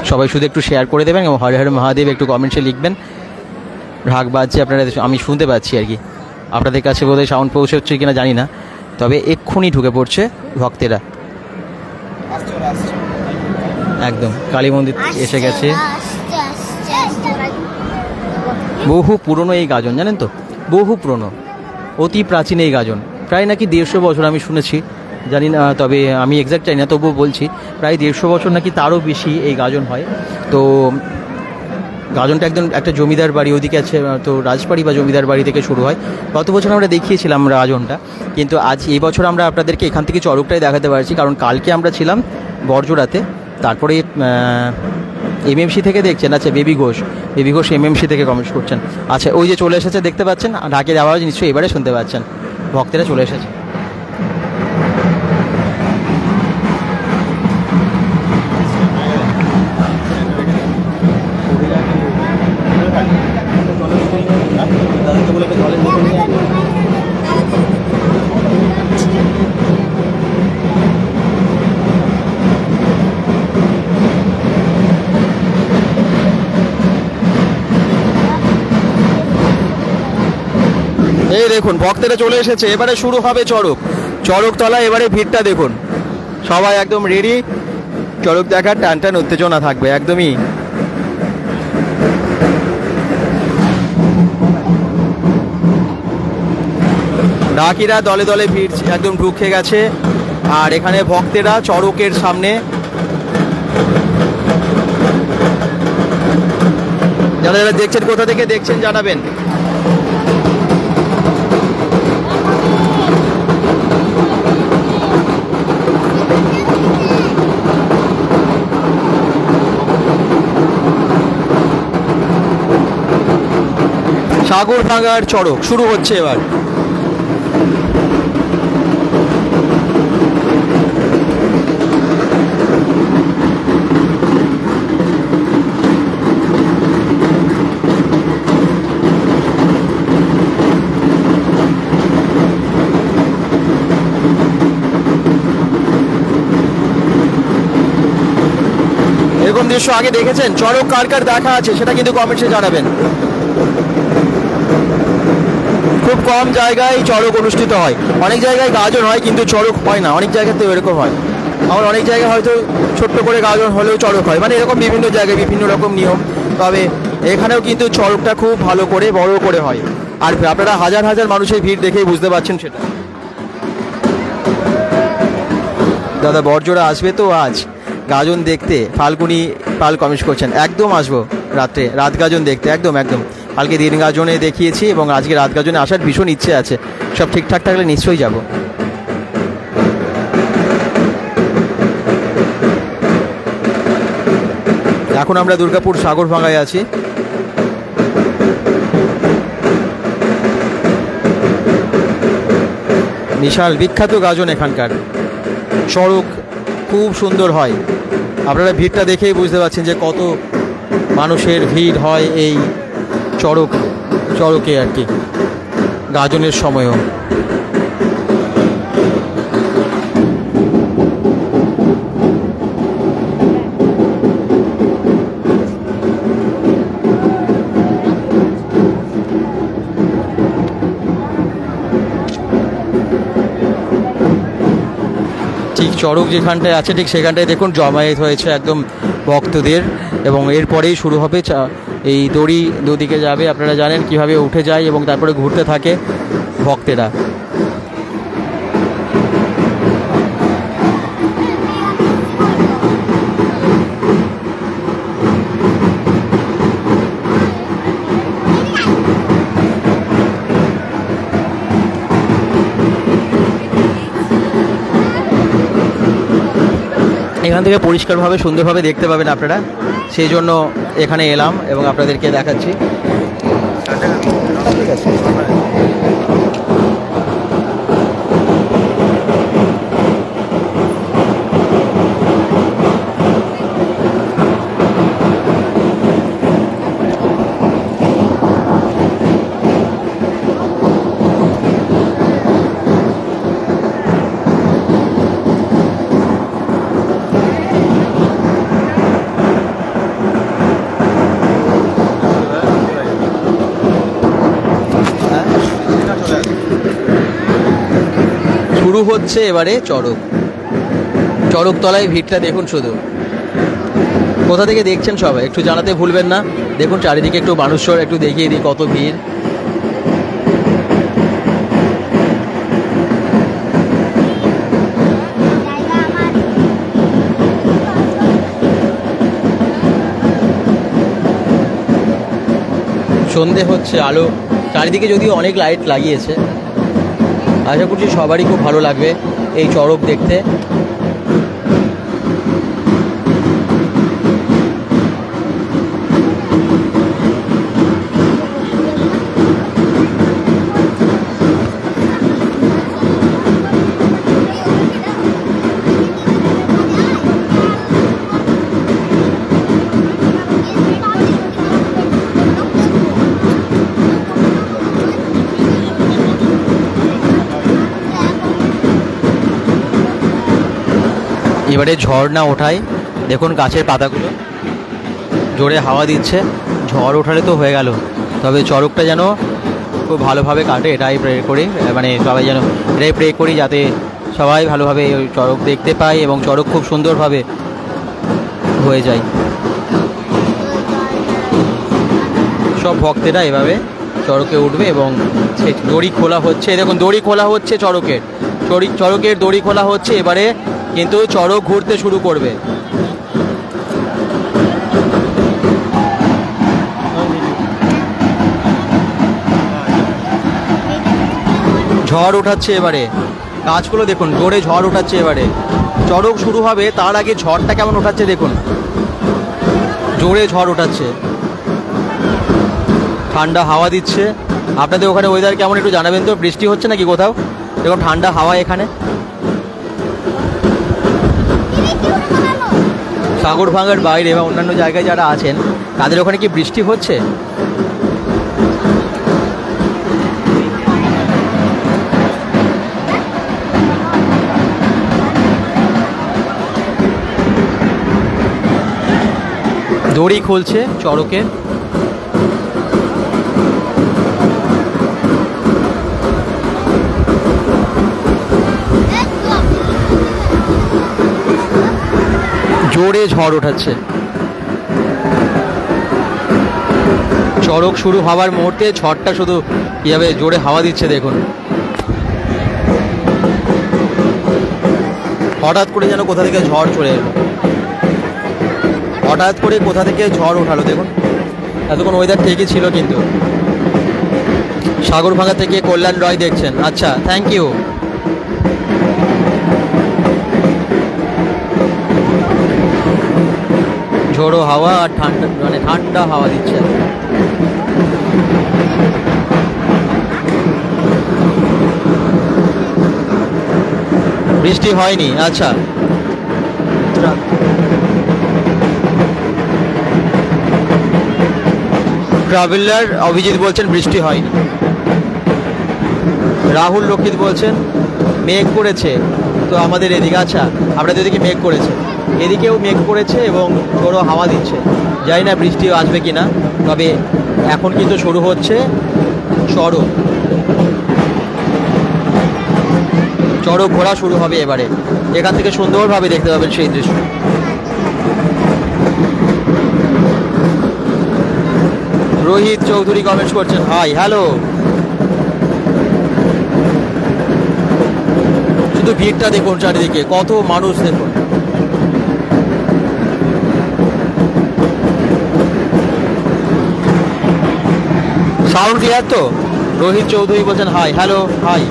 সবাই শুধু একটু শেয়ার করে দেবেন এবং হর হর মহাদেব একটু কমেন্টসে লিখবেন। ঢাক বাজছে, আপনারা আমি শুনতে পাচ্ছি আর কি, আপনাদের কাছে বোধহয় সাউন্ড পৌঁছচ্ছে কিনা জানি না, তবে এক্ষুনি ঢুকে পড়ছে ভক্তেরা। একদম কালী মন্দির এসে গেছে। বহু পুরনো এই গাজন, জানেন তো, বহু পুরনো, অতি প্রাচীন এই গাজন, প্রায় নাকি 150 বছর আমি শুনেছি, জানি না তবে আমি এক্সাক্ট জানি না, তবুও বলছি প্রায় 150 বছর নাকি তারও বেশি এই গাজন হয়। তো গাজনটা একদম একটা জমিদার বাড়ি ওদিকে আছে, তো রাজবাড়ি বা জমিদার বাড়ি থেকে শুরু হয়। গত বছর আমরা দেখিয়েছিলাম গাজনটা, কিন্তু এই বছর আমরা আপনাদেরকে এখান থেকে চড়কটাই দেখাতে পারছি, কারণ কালকে আমরা ছিলাম বড়জোড়াতে, তারপরে এমএমসি থেকে দেখছেন। আচ্ছা, বেবি ঘোষ এমএমসি থেকে কমেন্টস করছেন। আচ্ছা, ওই যে চলে এসেছে দেখতে পাচ্ছেন, ঢাকের আওয়াজ নিশ্চয়ই এবারে শুনতে পাচ্ছেন, ভক্তেরা চলে এসেছে। এই দেখুন ভক্তেরা চলে এসেছে, এবারে শুরু হবে চড়কতলা। এবারে ভিড়টা দেখুন, সবাই একদম রেডি চড়ক দেখার, টান টান উত্তেজনা থাকবে একদমই। ঢাকিরা দলে দলে ভিড় একদম ঢুকে গেছে, আর এখানে ভক্তেরা চড়কের সামনে। যারা যারা দেখছেন, কোথা থেকে দেখছেন জানাবেন। সাগরভাঙ্গার চড়ক শুরু হচ্ছে এবার। এরকম দৃশ্য আগে দেখেছেন? চড়ক কার কার দেখা আছে সেটা কিন্তু কমেন্টসে জানাবেন। খুব কম জায়গায় চড়ক অনুষ্ঠিত হয়, অনেক জায়গায় গাজন হয় কিন্তু চড়ক হয় না, অনেক জায়গাতেও এরকম হয়। আবার অনেক জায়গায় হয়তো ছোট্ট করে গাজন হলেও চড়ক হয়, মানে এরকম বিভিন্ন জায়গায় বিভিন্ন রকম নিয়ম। তবে এখানেও কিন্তু চড়কটা খুব ভালো করে বড় করে হয়, আর আপনারা হাজার হাজার মানুষের ভিড় দেখেই বুঝতে পারছেন সেটা। দাদা বড়জোড়া আসবে তো আজ গাজন দেখতে? ফাল্গুনি পাল কমেন্ট করছেন, একদম আসবো রাত্রে, রাত গাজন দেখতে, একদম একদম। কালকে দিন গাজনে দেখিয়েছি এবং আজকে রাত গাজনে আসার ভীষণ ইচ্ছে আছে, সব ঠিকঠাক থাকলে নিশ্চয়ই যাব। এখন আমরা দুর্গাপুর সাগরভাঙ্গায় আছি। বিশাল বিখ্যাত গাজন এখানকার, চড়ক খুব সুন্দর হয়। আপনারা ভিড়টা দেখেই বুঝতে পারছেন যে কত মানুষের ভিড় হয় এই চড়কে আর কি, গাজনের সময়ও। ঠিক চড়ক যেখানটায় আছে ঠিক সেখানটায় দেখুন জমায়েত হয়েছে একদম ভক্তদের, এবং এরপরেই শুরু হবে এই দড়ি দুদিকে যাবে, আপনারা জানেন কিভাবে উঠে যায় এবং তারপরে ঘুরতে থাকে ভক্তেরা। এখান থেকে পরিষ্কারভাবে সুন্দরভাবে দেখতে পাবেন আপনারা, সেই জন্য এখানে এলাম এবং আপনাদেরকে দেখাচ্ছি। শুরু হচ্ছে এবারে চড়কতলায় ভিড়টা দেখুন শুধু। কোথা থেকে দেখছেন সবাই একটু জানাতে ভুলবেন না। দেখুন চারিদিকে একটু মানুষজন একটু দেখিয়ে দিই কত ভিড়। সন্ধে হচ্ছে, আলো চারিদিকে যদিও অনেক লাইট লাগিয়েছে, আশা করছি সবারই খুব ভালো লাগবে এই চড়ক দেখতে। এবারে ঝড় না ওঠায়, দেখুন গাছের পাতাগুলো জোরে হাওয়া দিচ্ছে, ঝড় ওঠালে তো হয়ে গেল, তবে চড়কটা যেন খুব ভালোভাবে কাটে এটাই প্রে করি, মানে সবাই যেন এটাই প্রে করি যাতে সবাই ভালোভাবে ওই চড়ক দেখতে পায় এবং চড়ক খুব সুন্দরভাবে হয়ে যায়। সব ভক্তেরা এভাবে চড়কে উঠবে এবং দড়ি খোলা হচ্ছে, দেখুন দড়ি খোলা হচ্ছে চড়কের দড়ি খোলা হচ্ছে, এবারে কিন্তু চড়ক ঘুরতে শুরু করবে। ঝড় উঠাচ্ছে এবারে, গাছগুলো দেখুন জোরে ঝড় উঠাচ্ছে। এবারে চড়ক শুরু হবে তার আগে ঝড়টা কেমন উঠাচ্ছে দেখুন, জোরে ঝড় উঠাচ্ছে। ঠান্ডা হাওয়া দিচ্ছে। আপনাদের ওখানে ওয়েদার কেমন একটু জানাবেন তো, বৃষ্টি হচ্ছে নাকি কোথাও? এরকম ঠান্ডা হাওয়া এখানে। সাগরভাঙার বাইরে বা অন্যান্য জায়গায় যারা আছেন তাদের ওখানে কি বৃষ্টি হচ্ছে? দড়ি খুলছে চড়কের। জোরে ঝড় ওঠাচ্ছে। চড়ক শুরু হওয়ার মুহূর্তে ঝড়টা শুধু কিভাবে জোরে হাওয়া দিচ্ছে দেখুন। হঠাৎ করে যেন কোথা থেকে ঝড় চলে এলো, হঠাৎ করে কোথা থেকে ঝড় ওঠালো দেখুন। এতক্ষণ ওয়েদার ঠিকই ছিল কিন্তু। সাগরভাঙা থেকে কল্যাণ রয় দেখছেন, আচ্ছা থ্যাংক ইউ। ঝোড়ো হাওয়া আর ঠান্ডা, মানে ঠান্ডা হাওয়া দিচ্ছে। বৃষ্টি হয়নি, আচ্ছা। ট্রাভেলার অভিজিৎ বলছেন বৃষ্টি হয়নি। রাহুল রক্ষিত বলছেন মেঘ করেছে তো আমাদের এদিকে, আচ্ছা আপনাদের এদিকে মেঘ করেছে, এদিকেও মেঘ করেছে এবং ঝোড়ো হাওয়া দিচ্ছে। জানি না বৃষ্টি আসবে কিনা, তবে এখন কিন্তু শুরু হচ্ছে চড়ক। চড়ক ঘোরা শুরু হবে এবারে। এখান থেকে সুন্দরভাবে দেখতে পাবেন সেই দৃশ্য। রোহিত চৌধুরী কমেন্টস করছেন, হাই হ্যালো। শুধু ভিড়টা দেখুন চারিদিকে, কত মানুষ দেখুন। সাউন্ড ক্লিয়ার তো? রোহিত চৌধুরী বলছেন হাই হ্যালো হাই।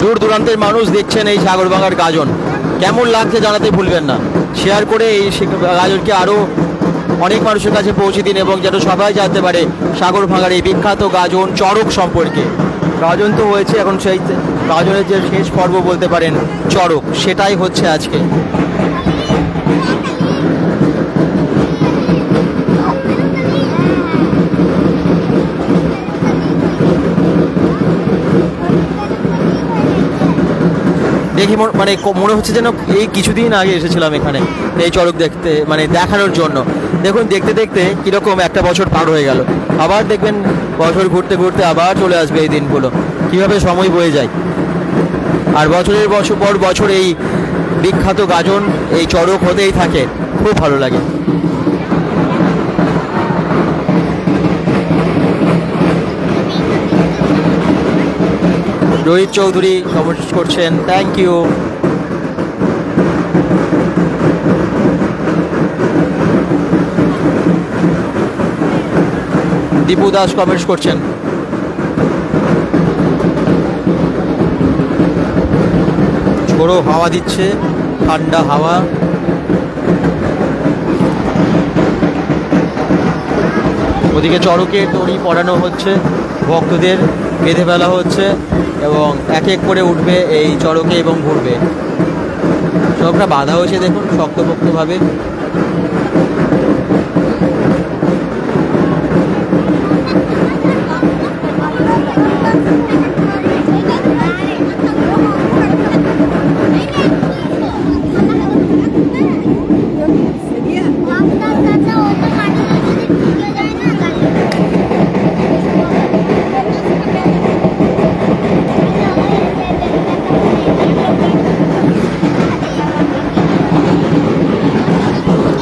দূর দূরান্তের মানুষ দেখছেন এই সাগরভাঙার গাজন। কেমন লাগছে জানাতে ভুলবেন না। শেয়ার করে এই গাজনকে আরও অনেক মানুষের কাছে পৌঁছে দিন এবং যেন সবাই জানতে পারে সাগরভাঙার এই বিখ্যাত গাজন চড়ক সম্পর্কে। গাজন তো হয়েছে, এখন সেই গাজনের যে শেষ পর্ব বলতে পারেন চড়ক, সেটাই হচ্ছে আজকে। দেখি মানে মনে হচ্ছে যেন এই কিছুদিন আগে এসেছিলাম এখানে এই চড়ক দেখতে, মানে দেখানোর জন্য। দেখুন দেখতে দেখতে কীরকম একটা বছর পার হয়ে গেল। আবার দেখবেন বছর ঘুরতে ঘুরতে আবার চলে আসবে এই দিনগুলো, কীভাবে সময় বয়ে যায়। আর বছরের বছর পর বছর এই বিখ্যাত গাজন, এই চড়ক হতেই থাকে, খুব ভালো লাগে। রোহিত চৌধুরী কমেন্ট করছেন, thank you. Dipu Das comments করছেন, ঝোড়ো হাওয়া দিচ্ছে, ঠান্ডা হাওয়া। ওদিকে চড়কে দড়ি পরানো হচ্ছে, ভক্তদের বেঁধে ফেলা হচ্ছে এবং এক এক করে উঠবে এই চড়কে এবং ঘুরবে। সবটা বাধা হয়েছে দেখুন শক্তপোক্তভাবে।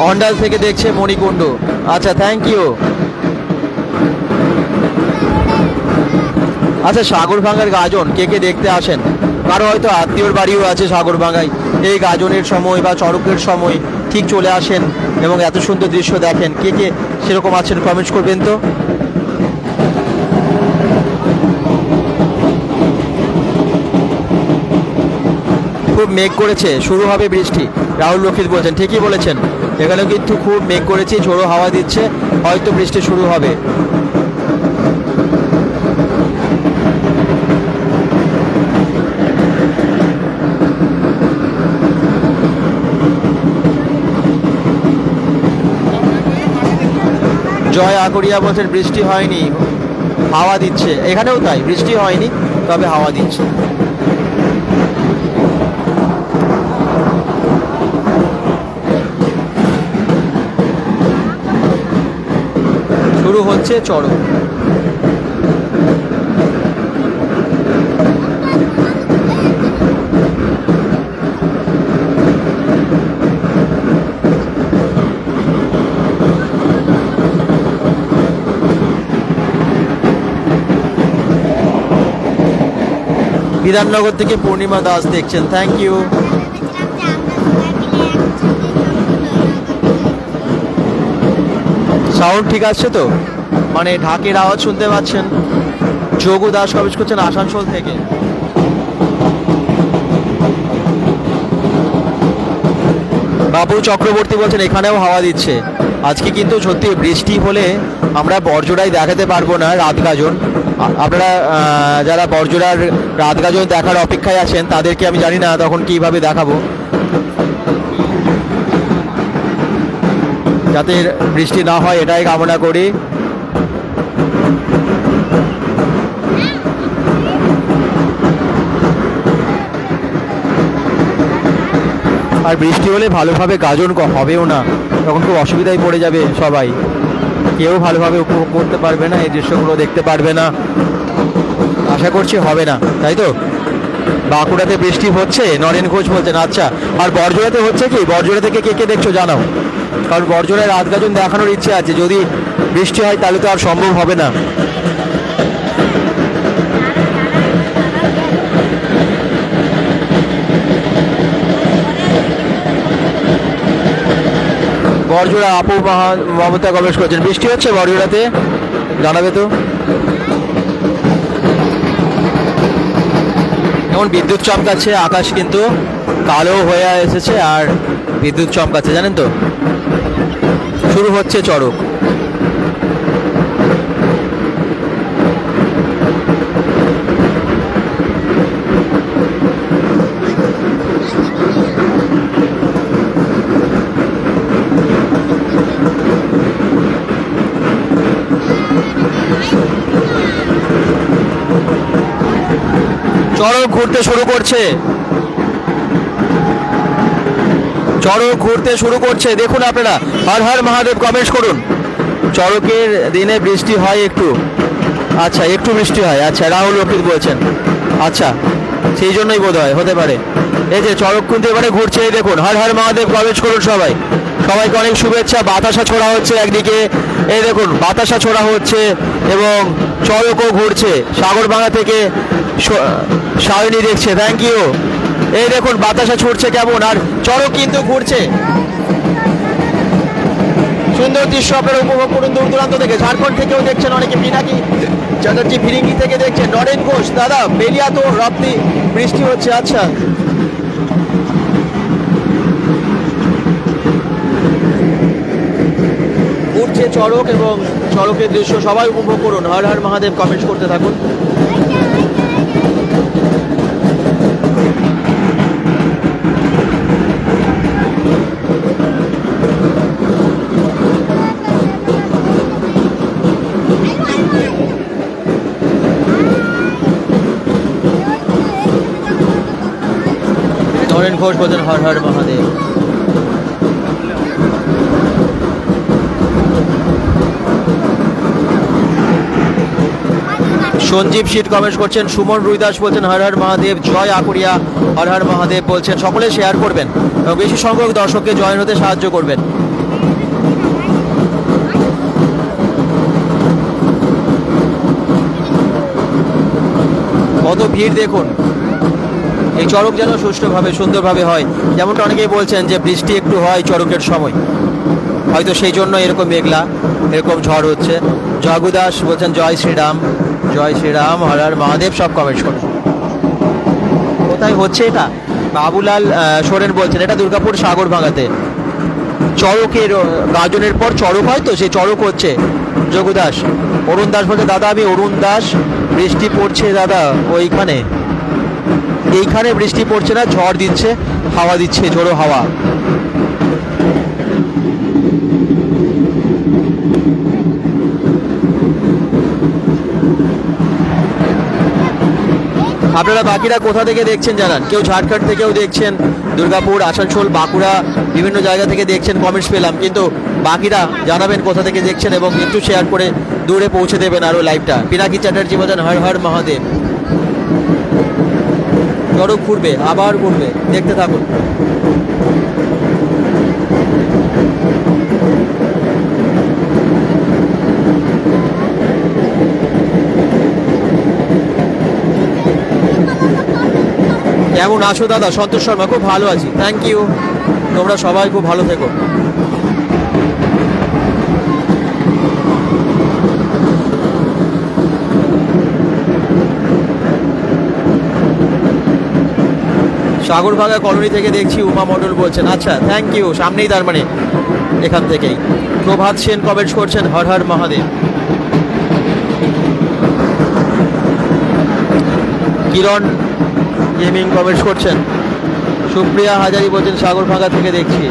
অন্ডাল থেকে দেখছে মণিকুণ্ড, আচ্ছা থ্যাংক ইউ। আচ্ছা সাগরভাঙার গাজন কে কে দেখতে আসেন কারো হয়তো আত্মীয়র বাড়িও আছে সাগরভাঙায়, এই গাজনের সময় বা চড়কের সময় ঠিক চলে আসেন এবং এত সুন্দর দৃশ্য দেখেন। কে কে সেরকম আছেন কমেন্টস করবেন তো। খুব মেঘ করেছে, শুরু হবে বৃষ্টি, রাহুল রক্ষিত বলছেন। ঠিকই বলেছেন, এখানেও কিন্তু খুব মেঘ করেছে, ঝোড়ো হাওয়া দিচ্ছে, হয়তো বৃষ্টি শুরু হবে। জয় আকরিয়া বলছেন বৃষ্টি হয়নি, হাওয়া দিচ্ছে। এখানেও তাই, বৃষ্টি হয়নি তবে হাওয়া দিচ্ছে। শুরু হচ্ছে চড়ক। বিধাননগর থেকে পূর্ণিমা দাস দেখছেন, থ্যাংক ইউ। সাউন্ড ঠিক আছে তো, মানে ঢাকের আওয়াজ শুনতে পাচ্ছেন? যোগু দাস কমেন্ট করছেন আসানসোল থেকে। বাবু চক্রবর্তী বলছেন এখানেও হাওয়া দিচ্ছে। আজকে কিন্তু সত্যি বৃষ্টি হলে আমরা বড়জোড়ায় দেখাতে পারবো না রাত গাজন। আপনারা যারা বড়জোড়ার রাত গাজন দেখার অপেক্ষায় আছেন তাদেরকে আমি জানি না তখন কিভাবে দেখাবো, যাতে বৃষ্টি না হয় এটাই কামনা করি। আর বৃষ্টি হলে ভালোভাবে গাজন হবেও না, তখন খুব অসুবিধায় পড়ে যাবে সবাই, কেউ ভালোভাবে উপভোগ করতে পারবে না, এই দৃশ্যগুলো দেখতে পারবে না। আশা করছি হবে না, তাই তো? বাঁকুড়াতে বৃষ্টি হচ্ছে, নরেন ঘোষ বলছেন। আচ্ছা, আর বড়জোড়াতে হচ্ছে কি? বড়জোড়া থেকে কে কে দেখছো জানাও, কারণ বড়জোড়ায় রাত গাজন দেখানোর ইচ্ছে আছে। যদি বৃষ্টি হয় তাহলে তো আর সম্ভব হবে না। বড়জোড়া আপু মমতা গবেষ করছেন, বৃষ্টি হচ্ছে বড়জোড়াতে, জানাবে তো। এখন বিদ্যুৎ চমকাচ্ছে, আকাশ কিন্তু কালো হয়ে এসেছে আর বিদ্যুৎ চমকাচ্ছে, জানেন তো। শুরু হচ্ছে চড়ক। চড়ক ঘুরতে শুরু করছে, চড়ক ঘুরতে শুরু করছে। দেখুন আপনারা, হর হর মহাদেব কমেন্টস করুন। চড়কের দিনে বৃষ্টি হয় একটু, আচ্ছা একটু বৃষ্টি হয়, আচ্ছা রাহুল রক্ষিত বলছেন। আচ্ছা, সেই জন্যই বোধ হয়, হতে পারে। এই যে চড়ক কিন্তু এবারে ঘুরছে, এই দেখুন, হর হর মহাদেব কমেন্টস করুন সবাই। সবাইকে অনেক শুভেচ্ছা। বাতাসা ছোড়া হচ্ছে একদিকে, এই দেখুন বাতাসা ছোড়া হচ্ছে এবং চড়কও ঘুরছে। সাগরভাঙা থেকে সায়নী দেখছে, থ্যাংক ইউ। এই দেখুন বাতাসা ছুটছে কেমন, আর চড়ক কিন্তু ঘুরছে। সুন্দর দৃশ্য আপনারা উপভোগ করুন দূর দূরান্ত থেকে। ঝাড়খণ্ড থেকেও দেখছেন অনেকে, পিনাকি চ্যাটার্জি ফিরিঙ্গি থেকে দেখছেন। নরেন ঘোষ, দাদা বেলিয়া তো রাত্রি বৃষ্টি হচ্ছে। আচ্ছা, ঘুরছে চড়ক এবং চড়কের দৃশ্য সবাই উপভোগ করুন। হর হর মহাদেব কমেন্টস করতে থাকুন। নরেন ঘোষ বলছেন হর হর মহাদেব। সঞ্জীব শীত কমেন্ট করছেন। সুমন রুইদাস বলছেন হর হর মহাদেব। জয় আকরিয়া হর হর মহাদেব বলছেন। সকলে শেয়ার করবেন এবং বেশি সংখ্যক দর্শককে জয়েন হতে সাহায্য করবেন। কত ভিড় দেখুন। এই চড়ক যেন সুষ্ঠুভাবে সুন্দরভাবে হয়। যেমনটা অনেকেই বলছেন যে বৃষ্টি একটু হয় চড়কের সময়, হয়তো সেই জন্য এরকম মেঘলা, এরকম ঝড় হচ্ছে। জগু দাস বলছেন জয় শ্রীরাম, জয় শ্রীরাম, হর হর মহাদেব, সব কমেন্টস করুন। কোথায় হচ্ছে এটা? বাবুলাল সোরেন বলছেন এটা দুর্গাপুর সাগরভাঙাতে। চড়কের গাজনের পর চড়ক হয়, তো সেই চড়ক হচ্ছে। জগু দাস। অরুণ দাস বলছে দাদা আমি অরুণ দাস, বৃষ্টি পড়ছে দাদা ওইখানে, এইখানে বৃষ্টি পড়ছে না, ঝড় দিচ্ছে, হাওয়া দিচ্ছে, ঝোড়ো হাওয়া। আপনারা বাকিরা কোথা থেকে দেখছেন জানান। কেউ ঝাড়খণ্ড থেকেও দেখছেন, দুর্গাপুর, আসানসোল, বাঁকুড়া, বিভিন্ন জায়গা থেকে দেখছেন, কমেন্টস পেলাম। কিন্তু বাকিরা জানাবেন কোথা থেকে দেখছেন এবং একটু শেয়ার করে দূরে পৌঁছে দেবেন আরও লাইভটা। পিনাকি চ্যাটার্জি বলেন হর হর মহাদেব। চড়ক ঘুরবে, আবার ঘুরবে, দেখতে থাকুন। কেমন আছো দাদা? সন্তোষ শর্মা, খুব ভালো আছি, থ্যাংক ইউ। তোমরা সবাই খুব ভালো থেকো। সাগরভাঙা কলোনি থেকে দেখছি, উমা মণ্ডল বলছেন। আচ্ছা, থ্যাংক ইউ। সামনেই তার মানে, এখান থেকেই। প্রভাত সেন কমেন্টস করছেন হর হর মহাদেব। কিরণ গেমিং কমেন্টস করছেন। সুপ্রিয়া হাজারি বলছেন সাগরভাঙা থেকে দেখছি।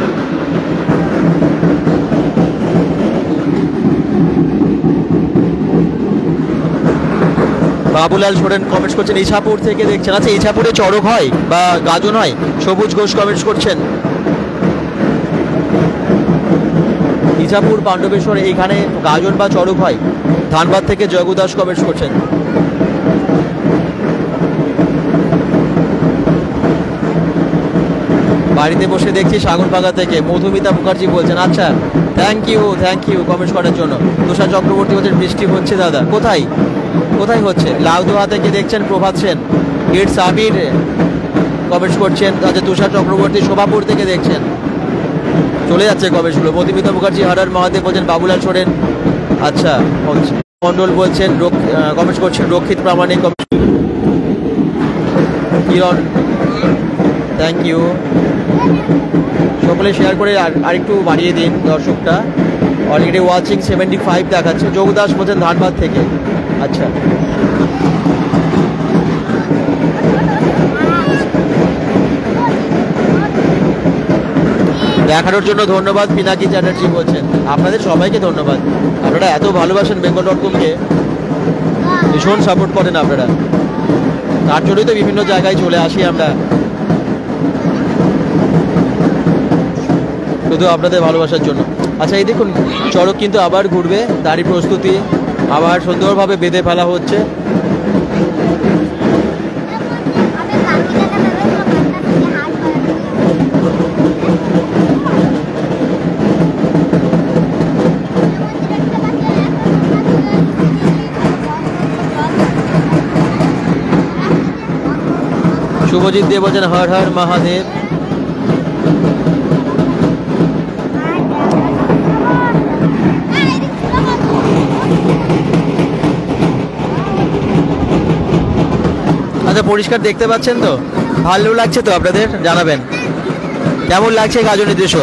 বাবুলাল সোরেন কমেন্টস করছেন ইছাপুর থেকে দেখছেন। আচ্ছা, ইছাপুরে চড়ক হয় বা গাজন হয়? সবুজ ঘোষ কমেন্টস করছেন। ইছাপুর পাণ্ডবেশ্বর এইখানে গাজন বা চড়ক হয়। ধানবাদ থেকে জগু দাস কমেন্টস করছেন। বাড়িতে বসে দেখছি সাগরভাঙা থেকে। মধুমিতা মুখার্জি বলছেন আচ্ছা, থ্যাংক ইউ কমেন্টস করার জন্য। তুষার চক্রবর্তী বলছেন বৃষ্টি হচ্ছে দাদা। কোথায় কোথায় হচ্ছে? লাউদোহা থেকে দেখছেন প্রভাত সেন। ইটস আবির কমেন্টস করছেন। আচ্ছা, তুষার চক্রবর্তী শোভাপুর থেকে দেখছেন। চলে যাচ্ছে কমেন্টসগুলো। মধুমিতা মুখার্জি হর হর মহাদেব বলছেন। বাবুলাল সোরেন আচ্ছা হচ্ছে। মন্ডল বলছেন কমেন্টস করছেন। রক্ষিত প্রামাণিক কিরণ থ্যাংক ইউ। সকলে শেয়ার করে আরেকটু বাড়িয়ে দিন দর্শকটা। অলরেডি ওয়াচিং 75 দেখাচ্ছে। যোগদাস বলছেন ধানবাদ থেকে। আচ্ছা, দেখানোর জন্য ধন্যবাদ। পিনাকি চ্যাটার্জি বলছেন আপনাদের সবাইকে ধন্যবাদ। আপনারা এত ভালোবাসেন বেঙ্গল.com-কে, ভীষণ সাপোর্ট করেন আপনারা। তার জন্যই তো বিভিন্ন জায়গায় চলে আসি আমরা, শুধু আপনাদের ভালোবাসার জন্য। আচ্ছা, এই দেখুন চড়ক কিন্তু আবার ঘুরবে, তারই প্রস্তুতি আবার সুন্দরভাবে বেঁধে ফেলা হচ্ছে। শুভজিৎ দেব বলছেন হর হর মহাদেব। আচ্ছা, পরিষ্কার দেখতে পাচ্ছেন তো? ভালো লাগছে তো আপনাদের? জানাবেন কেমন লাগছে গাজনের দৃশ্য।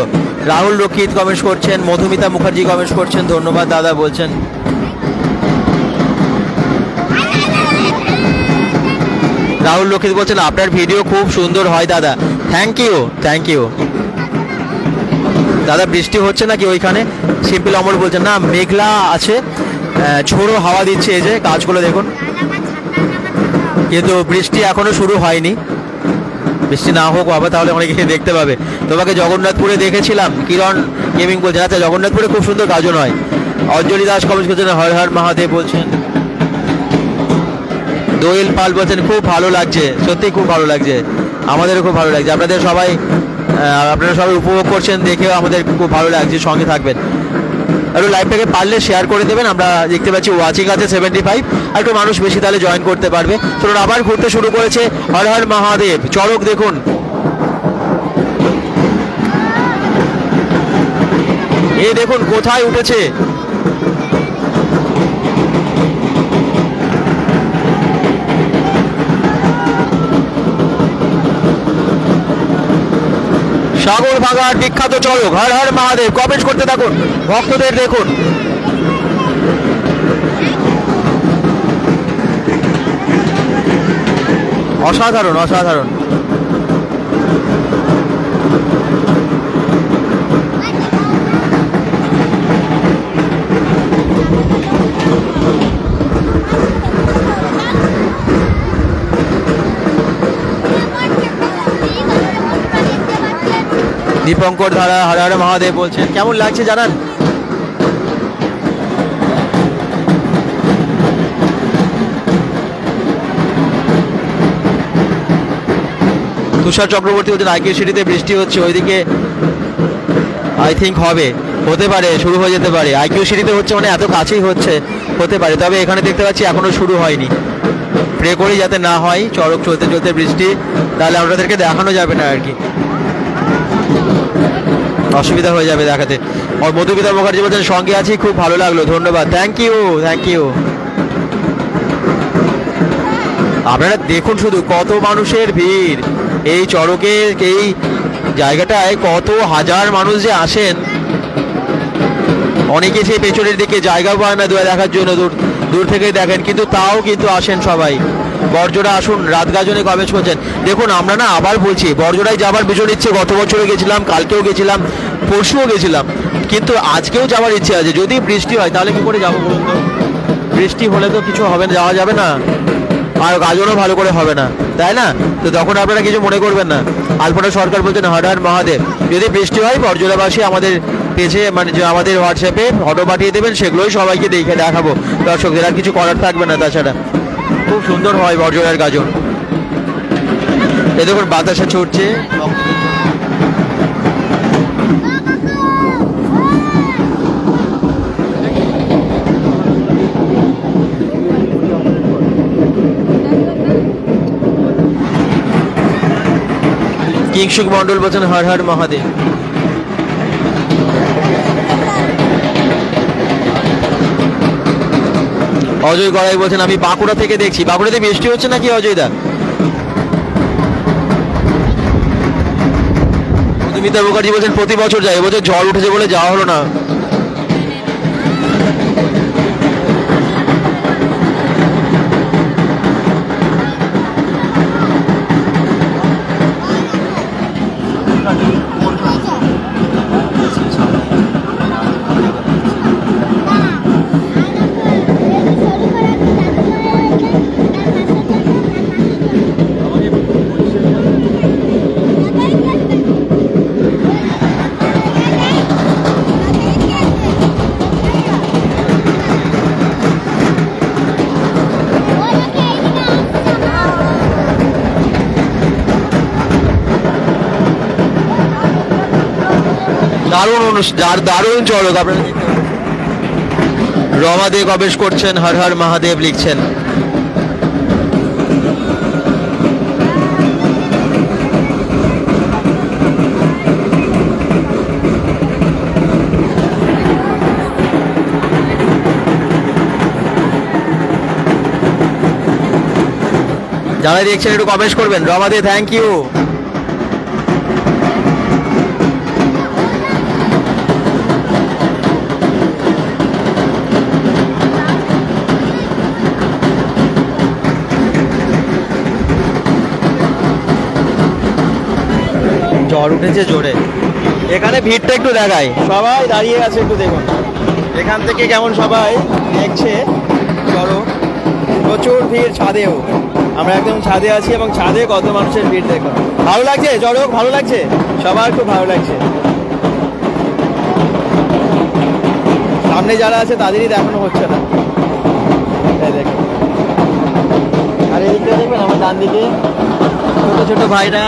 রাহুল রক্ষিত কমেন্টস করছেন। মধুমিতা মুখার্জি কমেন্টস করছেন ধন্যবাদ দাদা বলছেন। রাহুল রক্ষিত বলছেন আপনার ভিডিও খুব সুন্দর হয় দাদা। থ্যাংক ইউ দাদা। বৃষ্টি হচ্ছে নাকি ওইখানে? সিম্পল অমর বলছেন না, মেঘলা আছে, ঝোড়ো হাওয়া দিচ্ছে। এই যে গাছগুলো দেখুন, কিন্তু বৃষ্টি এখনো শুরু হয়নি। বৃষ্টি না হোক বাবা, তাহলে অনেকে দেখতে পাবে। তোমাকে জগন্নাথপুরে দেখেছিলাম, কিরণ গেমিং বলছেন। আচ্ছা, জগন্নাথপুরে খুব সুন্দর গাজন হয়। অঞ্জলি দাস কমেন্ট করছেন হর হর মহাদেব বলছেন। দোয়েল পাল বলছেন খুব ভালো লাগছে, সত্যি খুব ভালো লাগছে, আমাদেরও খুব ভালো লাগছে। আপনারা সবাই উপভোগ করছেন, দেখেও আমাদের খুব ভালো লাগছে। সঙ্গে থাকবেন। একটু লাইভটাকে পারলে শেয়ার করে দেবেন। আমরা দেখতে পাচ্ছি ওয়াচিং আছে 75, আর একটু মানুষ বেশি তাহলে জয়েন করতে পারবে। চলুন, আবার ঘুরতে শুরু করেছে হর হর মহাদেব চড়ক। দেখুন এই দেখুন কোথায় উঠেছে। সাগর ভাগার বিখ্যাত চড়ক হর হর মহাদেব। কমেন্ট করতে থাকুন ভক্তদের। দেখুন অসাধারণ অসাধারণ। দীপঙ্কর ধারা হর হর মহাদেব বলছেন। কেমন লাগছে জানান। তুষার চক্রবর্তী বলছেন আইকিউ সিটিতে বৃষ্টি হচ্ছে, ওইদিকে আই থিঙ্ক হবে, হতে পারে, শুরু হয়ে যেতে পারে। আইকিউ সিটিতে হচ্ছে মানে এত কাছেই হচ্ছে, হতে পারে। তবে এখানে দেখতে পাচ্ছি এখনো শুরু হয়নি। প্রে করি যাতে না হয় চড়ক চলতে চলতে বৃষ্টি, তাহলে আপনাদেরকে দেখানো যাবে না আর কি, অসুবিধা হয়ে যাবে দেখাতে। আর মধুমিতা মুখার্জি বলছেন সঙ্গে আছি, খুব ভালো লাগলো, ধন্যবাদ। Thank you thank you. আপনারা দেখুন শুধু কত মানুষের ভিড় এই চড়কে, এই জায়গাটায় কত হাজার মানুষ যে আসেন। অনেকে সেই পেছনের দিকে জায়গা পায় না দেখার জন্য, দূর থেকেই দেখেন, কিন্তু তাও কিন্তু আসেন সবাই। বড়জোড়া আসুন, রাত গাজনে কমেন্ট করছেন। দেখুন আমরা না আবার বলছি, বড়জোড়ায় যাবার ভীষণ ইচ্ছে। গত বছরে গেছিলাম, কালকেও গেছিলাম, পরশুও গেছিলাম, কিন্তু আজকেও যাওয়ার ইচ্ছে আছে। যদি বৃষ্টি হয় তাহলে কি করে যাবো বলুন তো? বৃষ্টি হলে তো কিছু হবে না, যাওয়া যাবে না, আর গাজনও ভালো করে হবে না, তাই না? তো তখন আপনারা কিছু মনে করবেন না। আলপনা সরকার বলছেন হর হর মহাদেব। যদি বৃষ্টি হয় বড়জোড়াবাসী আমাদের পেজে, মানে যে আমাদের হোয়াটসঅ্যাপে ফটো পাঠিয়ে দেবেন, সেগুলোই সবাইকে দেখাবো দর্শকদের। আর কিছু করার থাকবে না। তাছাড়া খুব সুন্দর হয় বড়জোড়ার গাজন। এই দেখুন বাতাসা ছুটছে। কিংসুক মন্ডল বলছেন হর হর মহাদেব। অজয় গড়াই বলছেন আমি বাঁকুড়া থেকে দেখছি। বাঁকুড়াতে বৃষ্টি হচ্ছে নাকি অজয় দা? মধুমিতা মুখার্জি বলছেন প্রতি বছর যায়, এবছর ঝড় উঠেছে বলে যাওয়া হলো না। দারুণ চড়ক। আপনারা রমাদে প্রবেশ করছেন, হর হর মহাদেব লিখছেন। যারা দেখছেন একটু কমেন্ট করবেন। রমাদে থ্যাংক ইউ। ঝড় উঠেছে জোরে। এখানে ভিড়টা একটু দেখায়, সবাই দাঁড়িয়ে আছে, একটু দেখুন এখান থেকে কেমন সবাই দেখছে চড়ক। প্রচুর ভিড় ছাদেও, আমরা একদম ছাদে আছি এবং ছাদে কত মানুষের ভিড় দেখুন। ভালো লাগছে চড়ক, ভালো লাগছে, সবার খুব ভালো লাগছে। সামনে যারা আছে তাদেরই দেখানো হচ্ছে না, দেখুন। আর এদিকটা দেখবেন আমার ডান দিকে ছোট ছোট ভাইরা,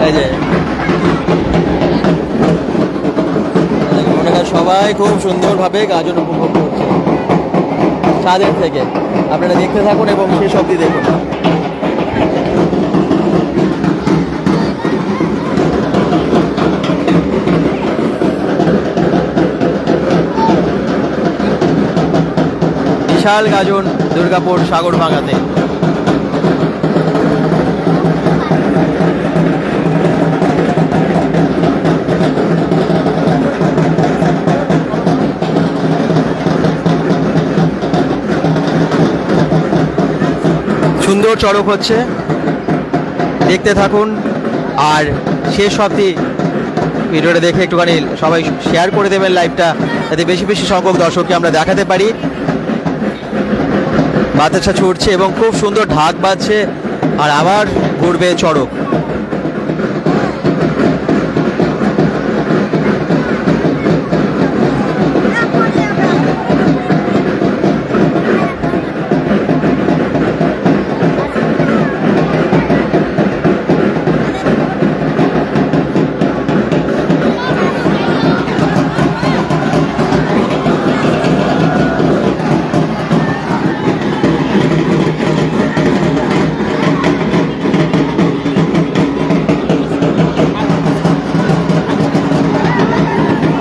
এই যে মনে করেন সবাই খুব সুন্দরভাবে গাজন উপভোগ করছে ছাদের থেকে। আপনারা দেখতে থাকুন এবং শেষ অবধি দেখুন। বিশাল গাজন দুর্গাপুর সাগর ভাঙাতে। সুন্দর চড়ক হচ্ছে, দেখতে থাকুন আর শেষ অবধি ভিডিওটা দেখে একটুখানি সবাই শেয়ার করে দেবেন লাইভটা, যাতে বেশি বেশি সংখ্যক দর্শককে আমরা দেখাতে পারি। বাতাসা ছুটছে এবং খুব সুন্দর ঢাক বাজছে আর আবার ঘুরবে চড়ক।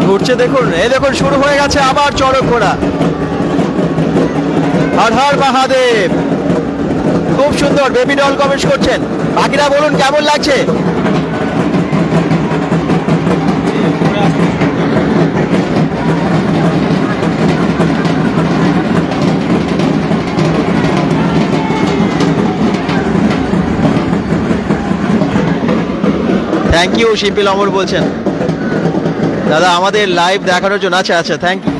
ঘুরছে দেখুন, এই দেখুন শুরু হয়ে গেছে আবার চড়ক ঘোরা। হর হর মহাদেব। খুব সুন্দর, বেবি ডল কমেন্ট করছেন। বাকিরা বলুন কেমন লাগছে? থ্যাংক ইউ শিল্পী অমর বলছেন দাদা আমাদের লাইভ দেখানোর জন্য। আচ্ছা আচ্ছা, থ্যাংক ইউ।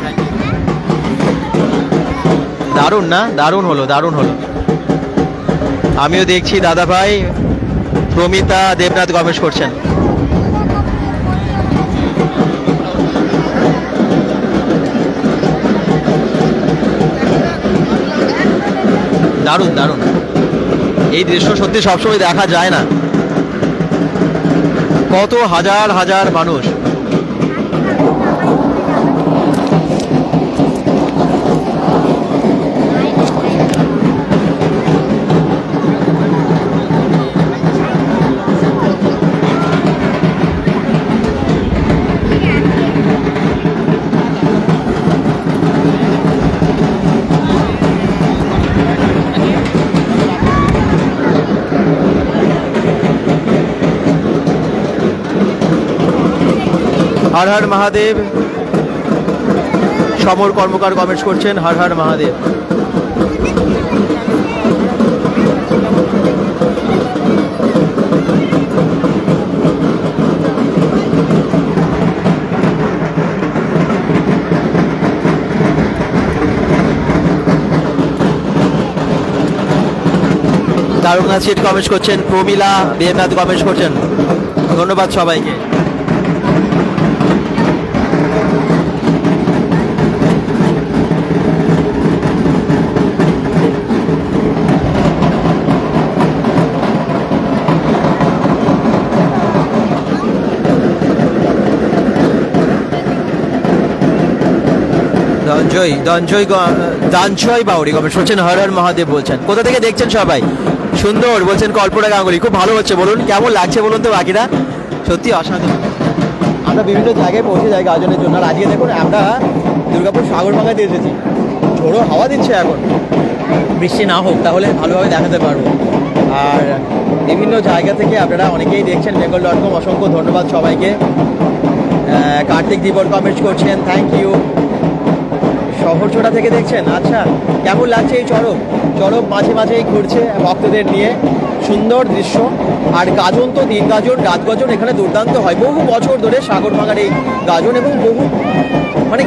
দারুণ না? দারুণ হলো, দারুণ হলো। আমিও দেখছি দাদা ভাই প্রমিতা দেবনাথ গবেষ করছেন। দারুণ দারুণ, এই দৃশ্য সত্যি সবসময় দেখা যায় না। কত হাজার হাজার মানুষ। হর হর মহাদেব। সমর কর্মকার কমেন্টস করছেন হর হর মহাদেব। দারুণনাথ সিট কমেন্টস করছেন, প্রমিলা দেবনাথ কমেন্টস করছেন। ধন্যবাদ সবাইকে। দানজয় বাউরি কমেন্ট করছেন হর হর মহাদেব বলছেন। কোথা থেকে দেখছেন সবাই? সুন্দর বলছেন কল্পনা গাঙ্গুলি। খুব ভালো হচ্ছে, বলুন কেমন লাগছে বলুন তো বাকিরা। সত্যি অসাধারণ। আমরা বিভিন্ন জায়গায় পৌঁছে যাই গাজনের জন্য। আর আজকে দেখুন আমরা দুর্গাপুর সাগর ভাঙাতে এসেছি। ঝোড়ো হাওয়া দিচ্ছে এখন, বৃষ্টি না হোক তাহলে ভালোভাবে দেখাতে পারবো। আর বিভিন্ন জায়গা থেকে আপনারা অনেকেই দেখছেন bengal.com। অসংখ্য ধন্যবাদ সবাইকে। কার্তিক দিবর কমেন্টস করছেন, থ্যাংক ইউ। শহরছোড়া থেকে দেখছেন। আচ্ছা, কেমন লাগছে এই চড়ক? চড়ক মাঝে মাঝেই ঘুরছে ভক্তদের নিয়ে, সুন্দর দৃশ্য। আর গাজন তো দিন গাজন রাত গাজন এখানে দুর্দান্ত হয়। বহু বছর ধরে সাগর ভাঙার এই গাজন এবং বহু মানে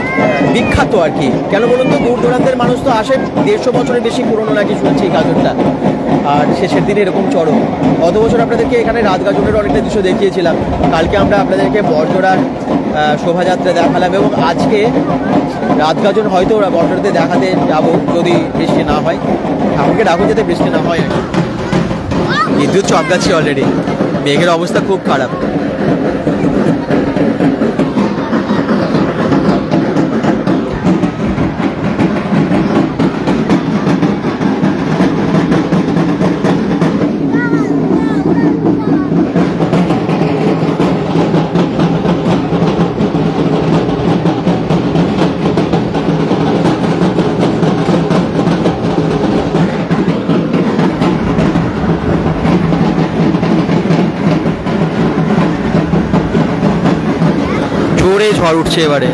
বিখ্যাত আর কি। কেন বলুন তো, দূর দূরান্তের মানুষ তো আসে। 150 বছরের বেশি পুরনো নাকি শুনছি এই গাজনটা। আর শেষের দিনে এরকম চড়ক। গত বছর আপনাদেরকে এখানে রাত গাজনের অনেকটা দৃশ্য দেখিয়েছিলাম। কালকে আমরা আপনাদেরকে বড়জোড়ার শোভাযাত্রা দেখালাম এবং আজকে রাত গাজন হয়তো ওরা বড়জোড়াতে দেখাতে যাবো যদি বৃষ্টি না হয়। ঠাকুরকে ডাকুন যাতে বৃষ্টি না হয়। বিদ্যুৎ চমকাচ্ছি অলরেডি, মেঘের অবস্থা খুব খারাপ। জোরে ঝড় উঠছে এবারে।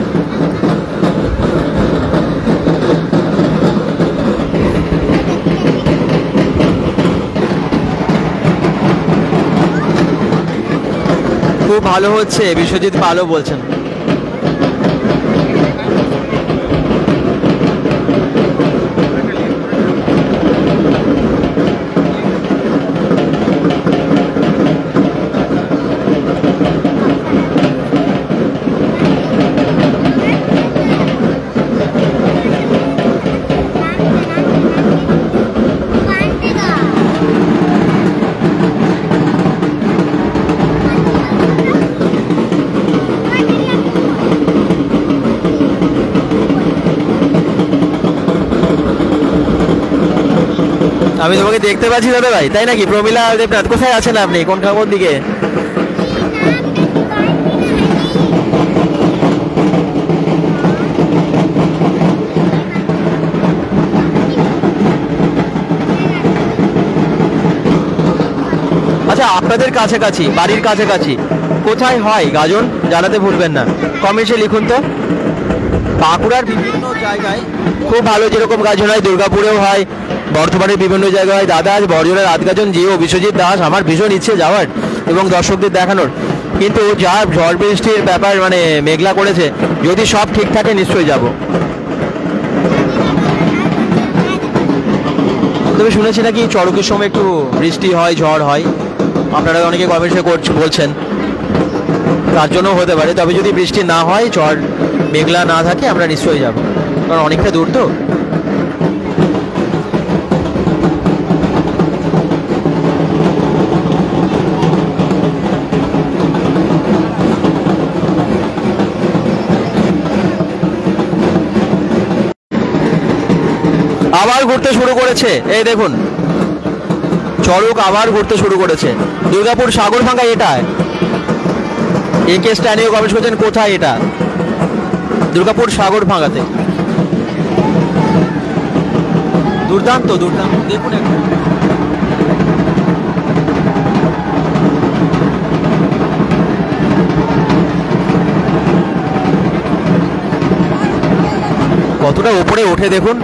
খুব ভালো হচ্ছে, বিশ্বজিৎ ভালো বলছেন। আমি তোমাকে দেখতে পাচ্ছি দাদা ভাই, তাই নাকি? প্রমিলা দেবনাথ, কোথায় আছেন আপনি? কোন খাবার দিকে? আচ্ছা, আপনাদের কাছাকাছি, বাড়ির কাছাকাছি কোথায় হয় গাজন জানাতে ভুলবেন না, কমেন্টে লিখুন তো। বাঁকুড়ার বিভিন্ন জায়গায় খুব ভালো যেরকম গাজন হয়, দুর্গাপুরেও হয়, বর্ধমানের বিভিন্ন জায়গায় হয়। দাদা আজ বড়জোরের রাত গাজন যেও বিশ্বজিৎ দাস, আমার ভীষণ ইচ্ছে যাওয়ার এবং দর্শকদের দেখানোর, কিন্তু যা ঝড় বৃষ্টির ব্যাপার, মানে মেঘলা করেছে, যদি সব ঠিক থাকে নিশ্চয়ই যাব। তবে শুনেছি নাকি চড়কের সময় একটু বৃষ্টি হয়, ঝড় হয়, আপনারা অনেকে কমেন্টে বলছেন, তার জন্য হতে পারে। তবে যদি বৃষ্টি না হয়, ঝড় মেঘলা না থাকে, আমরা নিশ্চয়ই যাব, কারণ অনেকটা দূর তো। আবার ঘুরতে শুরু করেছে, এই দেখুন চড়ক আবার ঘুরতে শুরু করেছে। দুর্গাপুর সাগরভাঙ্গা, এটা একে স্ট্যানিও কমেন্ট করছেন কোথায় এটা? দুর্গাপুর সাগরভাঙ্গাতে। দুর্দান্ত দুর্দান্ত, দেখুন একটু। কতটা উপরে ওঠে দেখুন।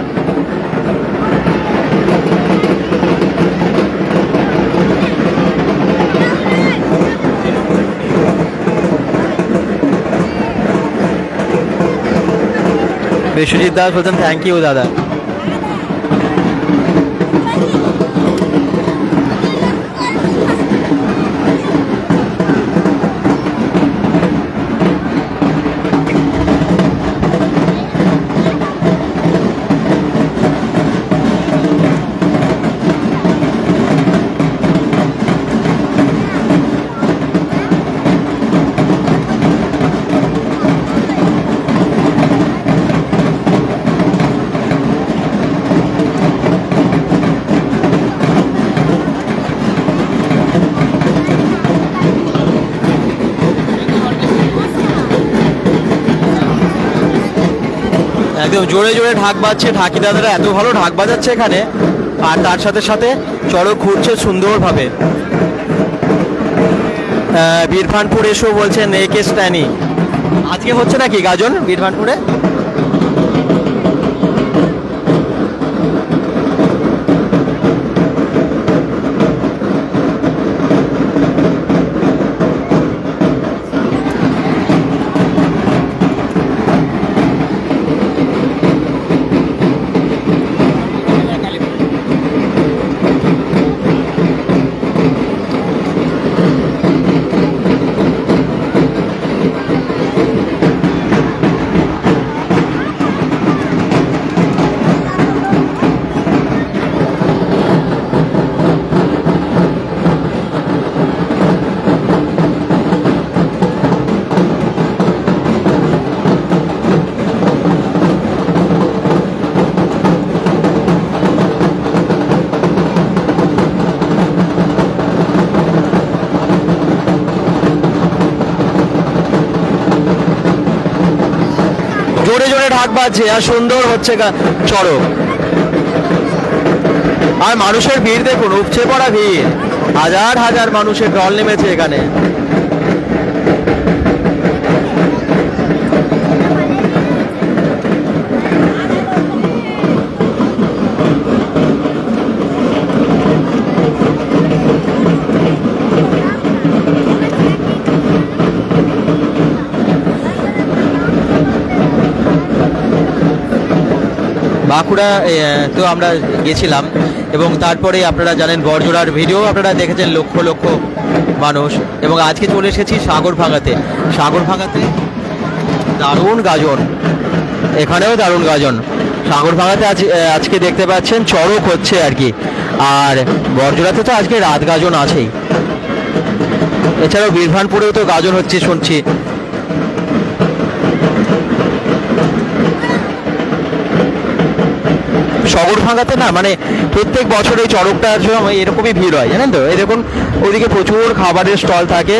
বিশ্বজিৎ দাস বলছেন থ্যাংক ইউ দাদা। একদম জোরে জোরে ঢাক বাজছে, ঢাকি দাদারা এত ভালো ঢাক বাজাচ্ছে এখানে, আর তার সাথে সাথে চড়ক ঘুরছে সুন্দরভাবে। বীরভানপুর এসো বলছেন একে স্ট্যানি। আজকে হচ্ছে নাকি গাজন বীরভানপুরে? জোরে জোরে ঢাক বাজছে আর সুন্দর হচ্ছে চড়ক। আর মানুষের ভিড় দেখুন, উপচে পড়া ভিড়, হাজার হাজার মানুষের ঢল নেমেছে এখানে। বাঁকুড়া তো আমরা গেছিলাম, এবং তারপরে আপনারা জানেন বড়জোড়ার ভিডিও আপনারা দেখেছেন লক্ষ লক্ষ মানুষ, এবং আজকে চলে এসেছি সাগরভাঙাতে। সাগরভাঙাতে দারুণ গাজন, এখানেও দারুণ গাজন। সাগরভাঙাতে আজকে দেখতে পাচ্ছেন চড়ক হচ্ছে আর কি, আর বড়জোড়াতে তো আজকে রাত গাজন আছেই। এছাড়াও বীরভানপুরেও তো গাজন হচ্ছে শুনছি। সাগরভাঙাতে না মানে প্রত্যেক বছর এই চড়কটার সময় এরকমই ভিড় হয় জানেন তো। এই দেখুন ওইদিকে প্রচুর খাবারের স্টল থাকে।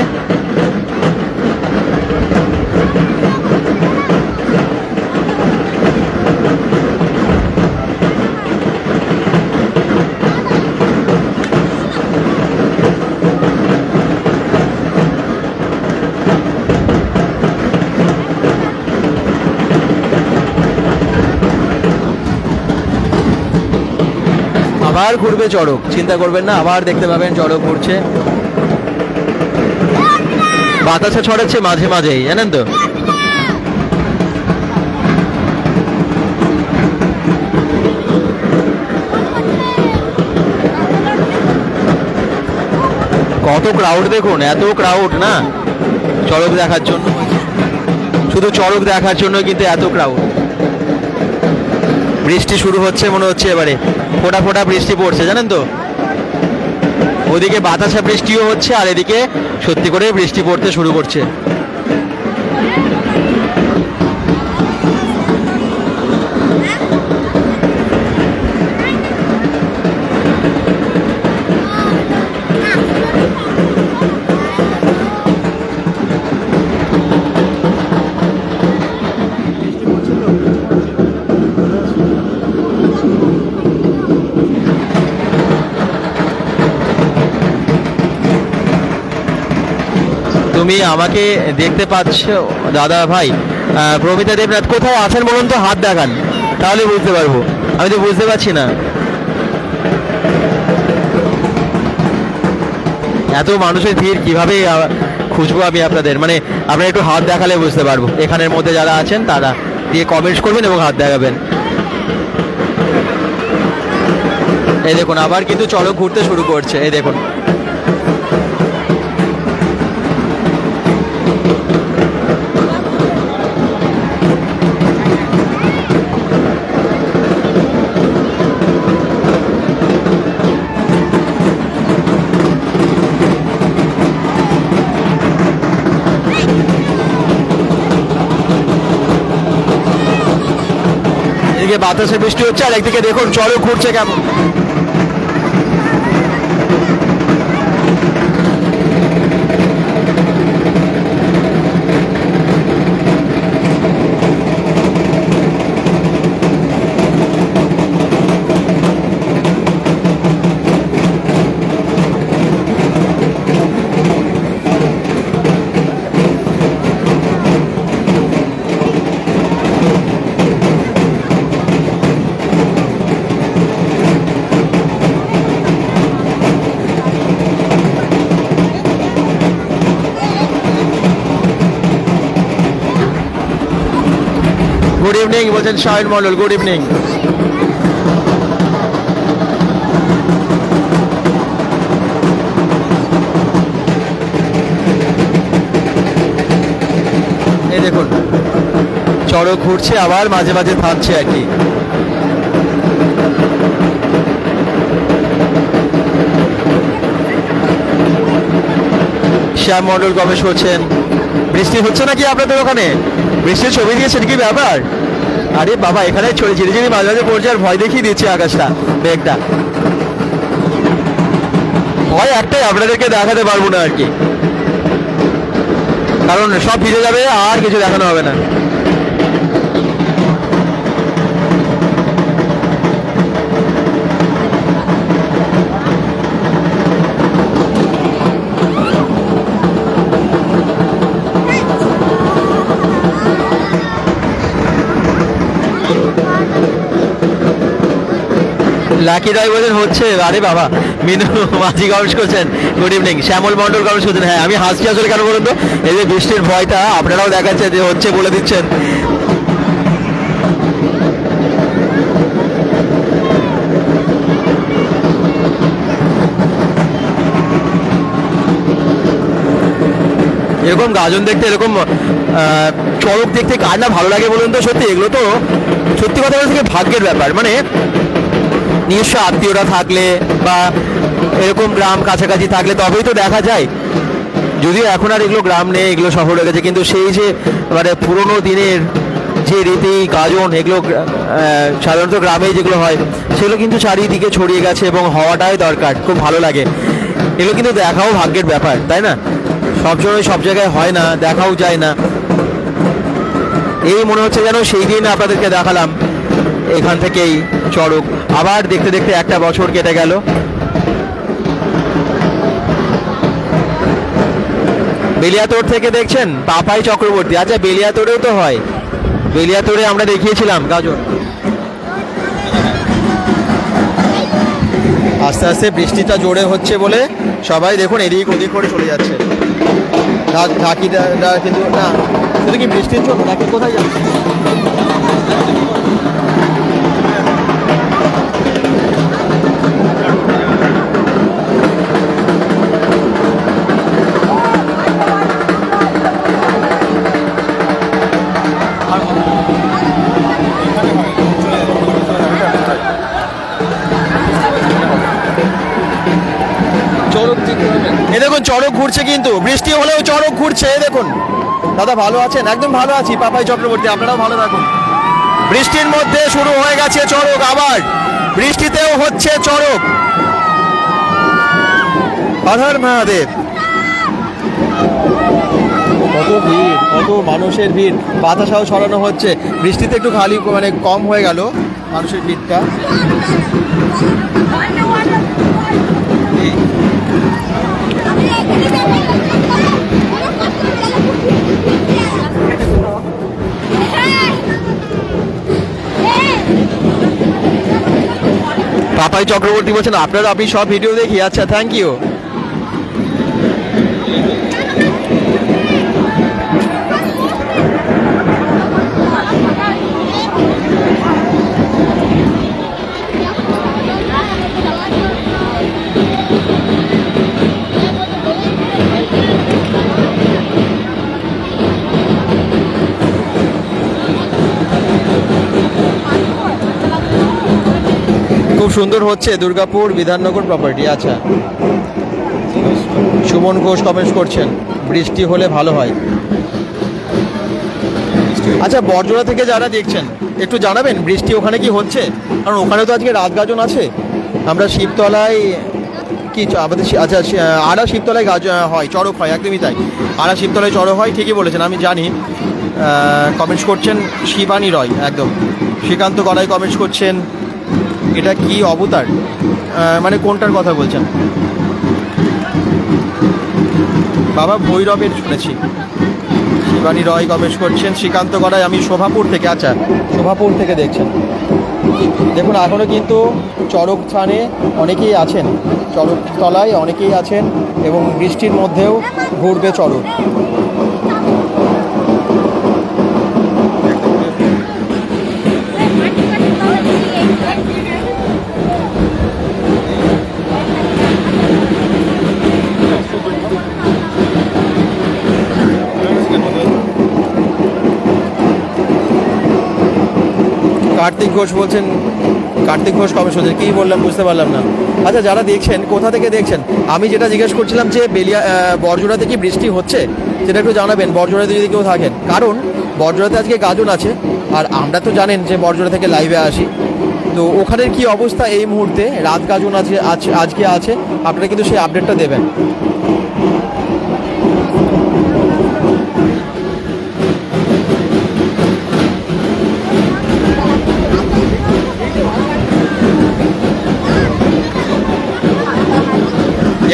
আবার ঘুরবে চড়ক, চিন্তা করবেন না, আবার দেখতে পাবেন চড়ক ঘুরছে। বাতাসে ছড়াচ্ছে মাঝে মাঝেই জানেন তো। কত ক্রাউড দেখুন, এত ক্রাউড না চড়ক দেখার জন্য, শুধু চড়ক দেখার জন্য কিন্তু এত ক্রাউড। বৃষ্টি শুরু হচ্ছে মনে হচ্ছে, এবারে ফোঁটা ফোঁটা বৃষ্টি পড়ছে জানেন তো। ওদিকে বাতাসা বৃষ্টিও হচ্ছে, আর এদিকে সত্যি করে বৃষ্টি পড়তে শুরু করছে। তুমি আমাকে দেখতে পাচ্ছ দাদা ভাই? প্রমিতা দেবনাথ কোথায় আছেন বলুন তো, হাত দেখান, তাহলে বুঝতে পারবো। আমি তো বুঝতে পারছি না, এত মানুষের ভিড় কিভাবে খুঁজবো আমি আপনাদের। মানে আপনারা একটু হাত দেখালে বুঝতে পারবো। এখানের মধ্যে যারা আছেন তারা দিয়ে কমেন্টস করবেন এবং হাত দেখাবেন। এই দেখুন আবার কিন্তু চড়ক ঘুরতে শুরু করছে, এই দেখুন। এদিকে বাতাসে বৃষ্টি হচ্ছে, আর একদিকে দেখুন চড়ক ঘুরছে কেমন। গুড ইভিনিং বলছেন শাহিন মন্ডল, গুড ইভিনিং। এই দেখুন চড়ক ঘুরছে, আবার মাঝে মাঝে থামছে আর কি। শ্যাম মন্ডল কমেন্ট করছেন, বৃষ্টি হচ্ছে নাকি আপনাদের ওখানে? বৃষ্টির ছবি দিয়েছেন, কি ব্যাপার? আরে বাবা, এখানে ঝিরিঝিরি মাঝে মাঝে পড়ছে, আর ভয় দেখিয়ে দিচ্ছে আকাশটা, মেঘটা। ভয় একটাই, আপনাদেরকে দেখাতে পারবো না আর কি, কারণ সব ভিজে যাবে, আর কিছু দেখানো হবে না। লাকি রায় বলেন হচ্ছে, আরে বাবা। মিনু মাঝি কমেন্ট করছেন গুড ইভিনিং। শ্যামল মন্ডল কমেন্ট করছেন, হ্যাঁ আমি হাসছি আসলে কেন বলুন তো, এই যে বৃষ্টির ভয়টা আপনারাও দেখাচ্ছে যে হচ্ছে বলে দিচ্ছেন। এরকম গাজন দেখতে, এরকম চড়ক দেখতে কার না ভালো লাগে বলুন তো? সত্যি এগুলো তো সত্যি কথা বলতে ভাগ্যের ব্যাপার। মানে নিজস্ব আত্মীয়রা থাকলে বা এরকম গ্রাম কাছাকাছি থাকলে তবেই তো দেখা যায়। যদিও এখন আর এগুলো গ্রাম নেই, এগুলো শহর হয়ে গেছে, কিন্তু সেই যে মানে পুরোনো দিনের যে রীতি গাজন এগুলো সাধারণত গ্রামে যেগুলো হয় সেগুলো কিন্তু চারিদিকে ছড়িয়ে গেছে এবং হওয়াটাই দরকার। খুব ভালো লাগে এগুলো, কিন্তু দেখাও ভাগ্যের ব্যাপার, তাই না? সবসময় সব জায়গায় হয় না, দেখাও যায় না। এই মনে হচ্ছে যেন সেই দিন আপনাদেরকে দেখালাম এখান থেকেই চড়ক। আবার দেখতে দেখতে একটা বছর কেটে গেল। বেলিয়াতোড় থেকে দেখছেন পাপাই চক্রবর্তী। আচ্ছা, বেলিয়াতোড়েও তো হয়, বেলিয়াতোড়ে আমরা দেখিয়েছিলাম গাজন। আস্তে আস্তে বৃষ্টিটা জোরে হচ্ছে বলে সবাই দেখুন এদিক ওদিক করে চলে যাচ্ছে। ঢাকিটা কিন্তু না, শুধু কি বৃষ্টির জন্য নাকি কোথায় যাচ্ছে? এ দেখুন চড়ক ঘুরছে, কিন্তু বৃষ্টি হলেও চড়ক ঘুরছে। এ দেখুন দাদা, ভালো আছেন? একদম ভালো আছি পাপাই চক্রবর্তী, আপনারাও ভালো থাকুন। বৃষ্টির মধ্যে শুরু হয়ে গেছে চড়ক, আবার বৃষ্টিতেও হচ্ছে চড়ক। আধার মহাদেব, কত ভিড়, কত মানুষের ভিড়, বাতাসাও ছড়ানো হচ্ছে। বৃষ্টিতে একটু খালি মানে কম হয়ে গেল মানুষের ভিড়টা। পাপাই চক্রবর্তী বলছেন আপনারা, আপনি সব ভিডিও দেখি। আচ্ছা, থ্যাংক ইউ। খুব সুন্দর হচ্ছে দুর্গাপুর বিধাননগর প্রপার্টি। আচ্ছা, সুমন ঘোষ কমেন্ট করছেন বৃষ্টি হলে ভালো হয়। আচ্ছা, বড়জোড়া থেকে যারা দেখছেন একটু জানাবেন বৃষ্টি ওখানে কি হচ্ছে, কারণ ওখানে তো আজকে রাত গাজন আছে। আমরা শিবতলায় কি আমাদের আচ্ছা আড়া শিবতলায় হয়, চড়ক হয়, একদমই তাই। আড়া শিবতলায় চড়ক হয়, ঠিকই বলেছেন, আমি জানি। কমেন্টস করছেন শিবানী রয়, একদম। শ্রীকান্ত গড়াই কমেন্টস করছেন এটা কি অবতার, মানে কোনটার কথা বলছেন? বাবা ভৈরবের শুনেছি। শিবানী রয় কমেন্টস করছেন। শ্রীকান্ত গড়াই আমি শোভাপুর থেকে। আচ্ছা, শোভাপুর থেকে দেখছেন। দেখুন এখনও কিন্তু চড়ক স্থানে অনেকেই আছেন, চড়ক তলায় অনেকেই আছেন এবং বৃষ্টির মধ্যেও ঘুরবে চড়ক। কার্তিক ঘোষ বলছেন, কার্তিক ঘোষ কবে শুনছেন? কী বললাম বুঝতে পারলাম না। আচ্ছা, যারা দেখছেন কোথা থেকে দেখছেন? আমি যেটা জিজ্ঞেস করছিলাম যে বড়জোড়াতে কি বৃষ্টি হচ্ছে সেটা একটু জানাবেন, বড়জোড়াতে যদি কেউ থাকেন। কারণ বড়জোড়াতে আজকে গাজন আছে, আর আমরা তো জানেন যে বড়জোড়া থেকে লাইভে আসি। তো ওখানের কি অবস্থা এই মুহূর্তে, রাত গাজন আছে আজকে আছে, আপনারা কিন্তু সেই আপডেটটা দেবেন।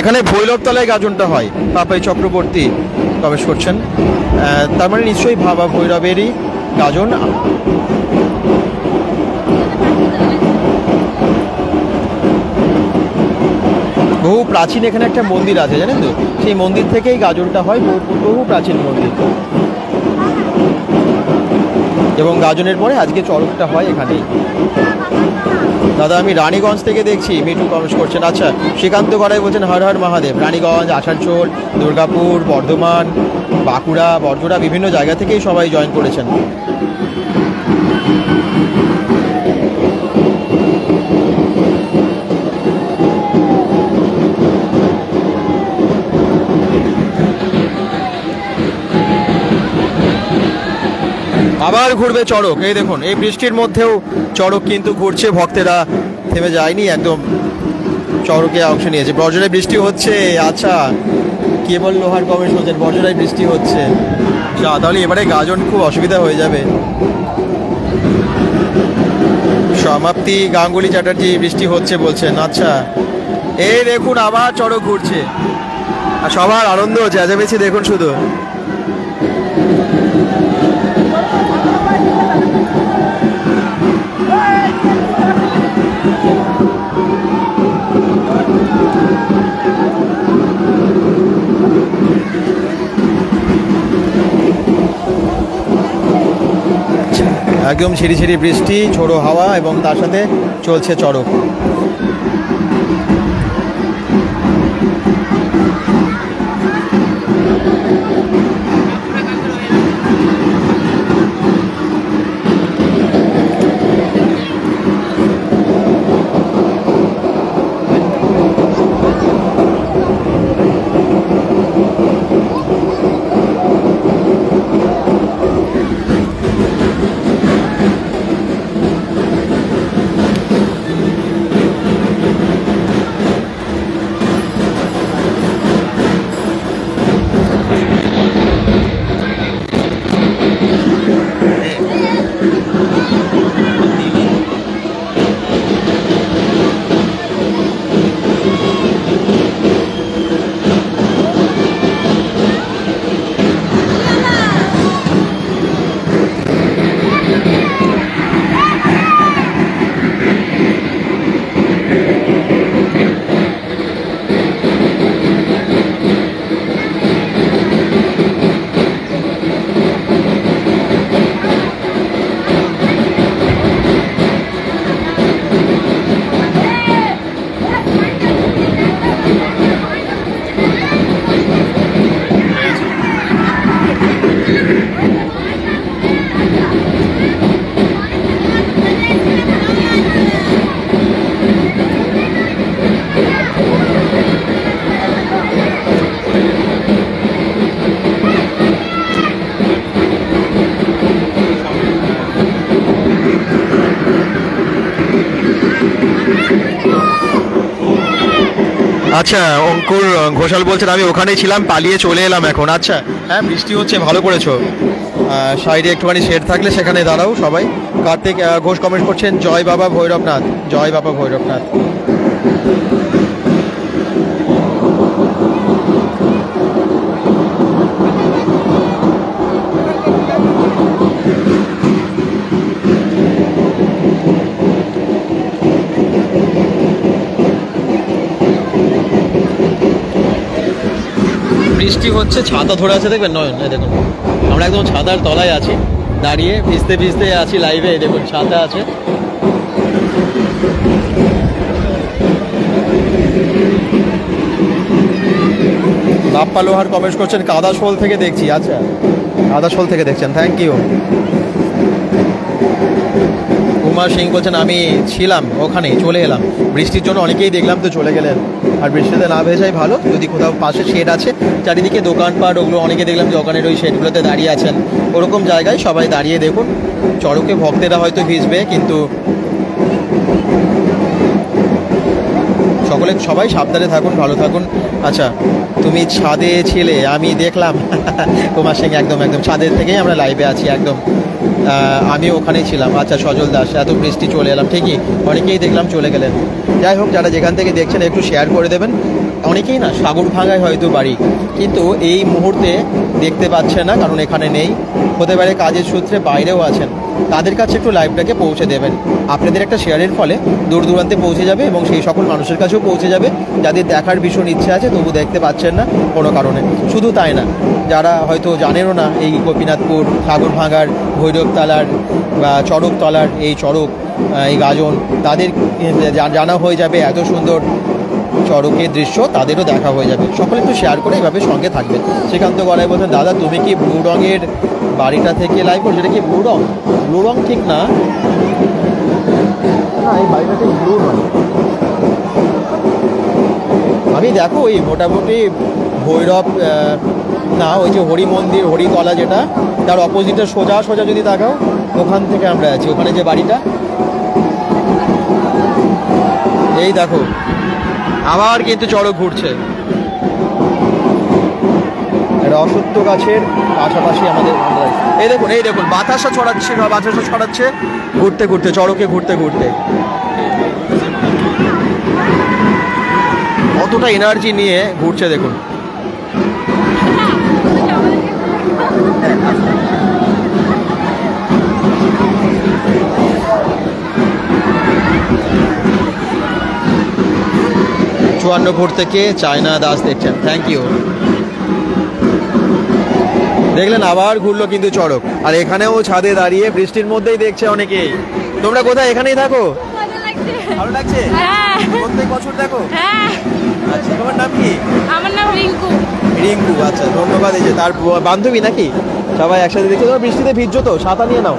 এখানে ভৈরবতলায় গাজনটা হয়, পাপাই চক্রবর্তী প্রবেশ করছেন। তার মানে নিশ্চয়ই ভাবা ভৈরবেরই গাজন। বহু প্রাচীন এখানে একটা মন্দির আছে, জানেন তো? সেই মন্দির থেকেই গাজনটা হয়, বহু প্রাচীন মন্দির। এবং গাজনের পরে আজকে চড়কটা হয় এখানেই। দাদা আমি রানীগঞ্জ থেকে দেখছি, মিঠু কমেন্টস করছেন। আচ্ছা, শ্রীকান্ত গড়াই বলছেন হর হর মহাদেব। রানীগঞ্জ, আসানসোল, দুর্গাপুর, বর্ধমান, বাঁকুড়া, বরজোড়া বিভিন্ন জায়গা থেকেই সবাই জয়েন করেছেন। আবার ঘুরবে চড়ক, এই দেখুন এই বৃষ্টির মধ্যেও চড়ক কিন্তু ঘুরছে, ভক্তেরা থেমে যায়নি, একদম চড়কে অংশ নিয়েছে। বর্জরায় বৃষ্টি হচ্ছে, আচ্ছা কেবল লোহার কমেন্টস হচ্ছেন বর্জরায় বৃষ্টি হচ্ছে। আচ্ছা, তাহলে এবারে গাজন খুব অসুবিধা হয়ে যাবে। সমাপ্তি গাঙ্গুলি চ্যাটার্জি বৃষ্টি হচ্ছে বলছেন। আচ্ছা, এই দেখুন আবার চড়ক ঘুরছে আর সবার আনন্দ চেঁচামেচি দেখুন শুধু। একদম ঝিরি ঝিরি বৃষ্টি, ঝোড়ো হাওয়া এবং তার সাথে চলছে চড়ক। আচ্ছা, অঙ্কুর ঘোষাল বলছেন আমি ওখানেই ছিলাম, পালিয়ে চলে এলাম এখন। আচ্ছা, হ্যাঁ বৃষ্টি হচ্ছে, ভালো করেছো। সাইডে একটুখানি শেড থাকলে সেখানে দাঁড়াও সবাই। কার্তিক ঘোষ কমেন্ট করছেন জয় বাবা ভৈরবনাথ, জয় বাবা ভৈরবনাথ। বৃষ্টি হচ্ছে, ছাতা ধরে আছে দেখবেন নয়ন, এই দেখুন আমরা একদম ছাতার তলায় আছি দাঁড়িয়ে, ভিজতে ভিজতে আছি লাইভে। দেখুন ছাতা আছে। বাপ্পা লোহার কমেন্ট করছেন কাদাশোল থেকে দেখছি। আচ্ছা, কাদাশোল থেকে দেখছেন, থ্যাংক ইউ। কুমার সিং বলছেন আমি ছিলাম ওখানে, চলে এলাম। বৃষ্টির জন্য অনেকেই দেখলাম তো চলে গেলেন। আর বৃষ্টিতে না ভেজাই ভালো, যদি কোথাও পাশে শেড আছে, চারিদিকে দোকানপাট, ওগুলো অনেকে দেখলাম দোকানের ওই শেডগুলোতে দাঁড়িয়ে আছেন। ওরকম জায়গায় সবাই দাঁড়িয়ে দেখুন চড়কে। ভক্তেরা হয়তো ভিজবে, কিন্তু সকলে সবাই সাবধানে থাকুন, ভালো থাকুন। আচ্ছা, তুমি ছাদে ছিলে আমি দেখলাম। কুমার সিং একদম একদম ছাদের থেকেই আমরা লাইভে আছি একদম। আমি ওখানেই ছিলাম। আচ্ছা, সজল দাস এত বৃষ্টি চলে এলাম, ঠিকই অনেকেই দেখলাম চলে গেলেন। যাই হোক, যারা যেখান থেকে দেখছেন একটু শেয়ার করে দেবেন। অনেকেই না সাগরভাঙায় হয়তো বাড়ি, কিন্তু এই মুহূর্তে দেখতে পাচ্ছে না, কারণ এখানে নেই। হতে পারে কাজের সূত্রে বাইরেও আছেন, তাদের কাছে একটু লাইভটাকে পৌঁছে দেবেন। আপনাদের একটা শেয়ারের ফলে দূর দূরান্তে পৌঁছে যাবে এবং সেই সকল মানুষের কাছেও পৌঁছে যাবে যাদের দেখার ভীষণ ইচ্ছে আছে তবু দেখতে পাচ্ছেন না কোনো কারণে। শুধু তাই না, যারা হয়তো জানেনও না এই গোপীনাথপুর, সাগরভাঙার, ভৈরবতলার বা চড়কতলার এই চড়ক এই গাজন, তাদের জানা হয়ে যাবে এত সুন্দর চড়কের দৃশ্য, তাদেরও দেখা হয়ে যাবে। সকলে একটু শেয়ার করে এইভাবে সঙ্গে থাকবেন। শ্রীকান্ত গলায় বলছেন, দাদা তুমি কি ব্লু রঙের বাড়িটা থেকে লাইভ করছো? এটা কি ব্লু রং? ব্লু রং ঠিক না, এই বাড়িটা ঠিক ব্লু নয়। আমি দেখো ওই মোটামুটি ভৈরব না, ওই যে হরি মন্দির, হরিতলা যেটা, তার অপোজিটে সোজা সোজা যদি দেখাও, ওখান থেকে আমরা আছি, ওখানে যে বাড়িটা, এই দেখো আবার কিন্তু চড়ক ঘুরছে। অশ্বত্থ গাছের পাশাপাশি আমাদের এই দেখুন বাতাসা ছড়াচ্ছে ঘুরতে ঘুরতে, চড়কে ঘুরতে ঘুরতে। কতটা এনার্জি নিয়ে ঘুরছে দেখুন। চুয়ান্নপুর থেকে চায়না দাস দেখছেন, থ্যাংক ইউ। দেখলেন আবার ঘুরলো কিন্তু চড়ক। আর এখানেও ছাদে দাঁড়িয়ে বৃষ্টির মধ্যেই দেখছে অনেকেই। তোমরা কোথায়? এখানেই থাকো? ভালো লাগছে? প্রত্যেক বছর দেখো? আচ্ছা, তোমার নাম কি? আমার নাম রিঙ্কু। রিঙ্কু, আচ্ছা ধন্যবাদ। এই যে তার বান্ধবী নাকি, সবাই একসাথে দেখছে। তোমার বৃষ্টিতে ভিজছো তো, ছাতা নিয়ে নাও।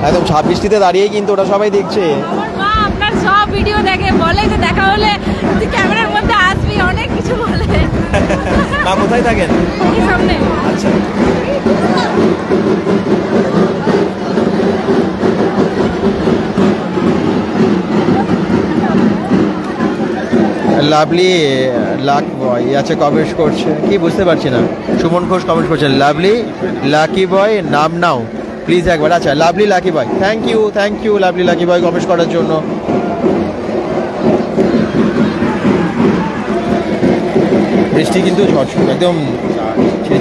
একদম বৃষ্টিতে দাঁড়িয়েই কিন্তু ওটা সবাই দেখছে। আমার মা আপনার সব ভিডিও দেখে, বলে যে দেখা হলে তুই ক্যামেরার মধ্যে আসবি, অনেক কিছু বলে। মা কোথায় থাকেন? এই সামনে। আচ্ছা, লাভলি লাক বয় আচ্ছা কমেন্ট করছে, কি বুঝতে পারছি না। সুমন ঘোষ কমেন্ট করছেন, লাভলি লাকি বয় নাম নাও প্লিজ একবার। আচ্ছা, lovely lucky boy, thank you lovely lucky boy comment করার জন্য। বৃষ্টি কিন্তু একদম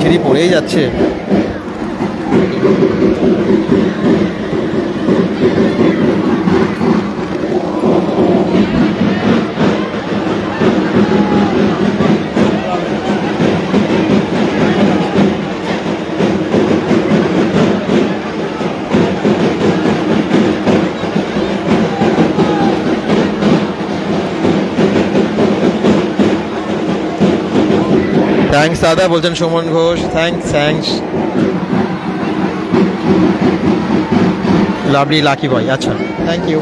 ছিড়ি পড়েই যাচ্ছে। থ্যাংকস দাদা বলছেন Suman Ghosh, thanks. Lovely lucky বয়, আচ্ছা থ্যাংক ইউ।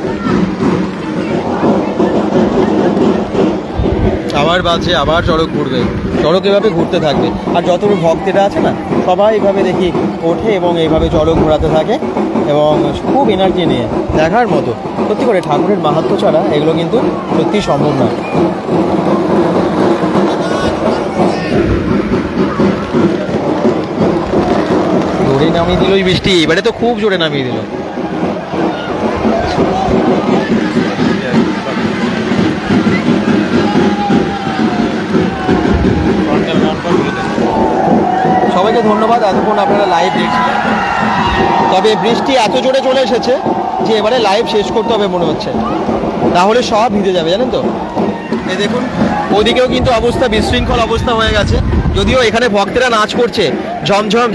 আবার বাজে, আবার চড়ক ঘুরবে, চড়ক এভাবে ঘুরতে থাকবে। আর যত ভক্তেরা আছে না, সবাই এইভাবে দেখি ওঠে এবং এইভাবে চড়ক ঘোরাতে থাকে এবং খুব এনার্জি নিয়ে, দেখার মতো। সত্যি করে ঠাকুরের মাহাত্ম্য ছাড়া এগুলো কিন্তু সত্যি সম্ভব না। জোরে নামিয়ে দিল বৃষ্টি, এবারে তো খুব জোরে নামিয়ে দিল। সবাইকে ধন্যবাদ, এতক্ষণ আপনারা লাইভ দেখছিলেন। তবে বৃষ্টি এত জোরে চলে এসেছে যে এবারে লাইভ শেষ করতে হবে মনে হচ্ছে, তাহলে সব ভিজে যাবে, জানেন তো। এই দেখুন ওদিকেও কিন্তু অবস্থা বিশৃঙ্খল অবস্থা হয়ে গেছে। যদিও এখানে ভক্তেরা নাচ করছে, ঝমঝম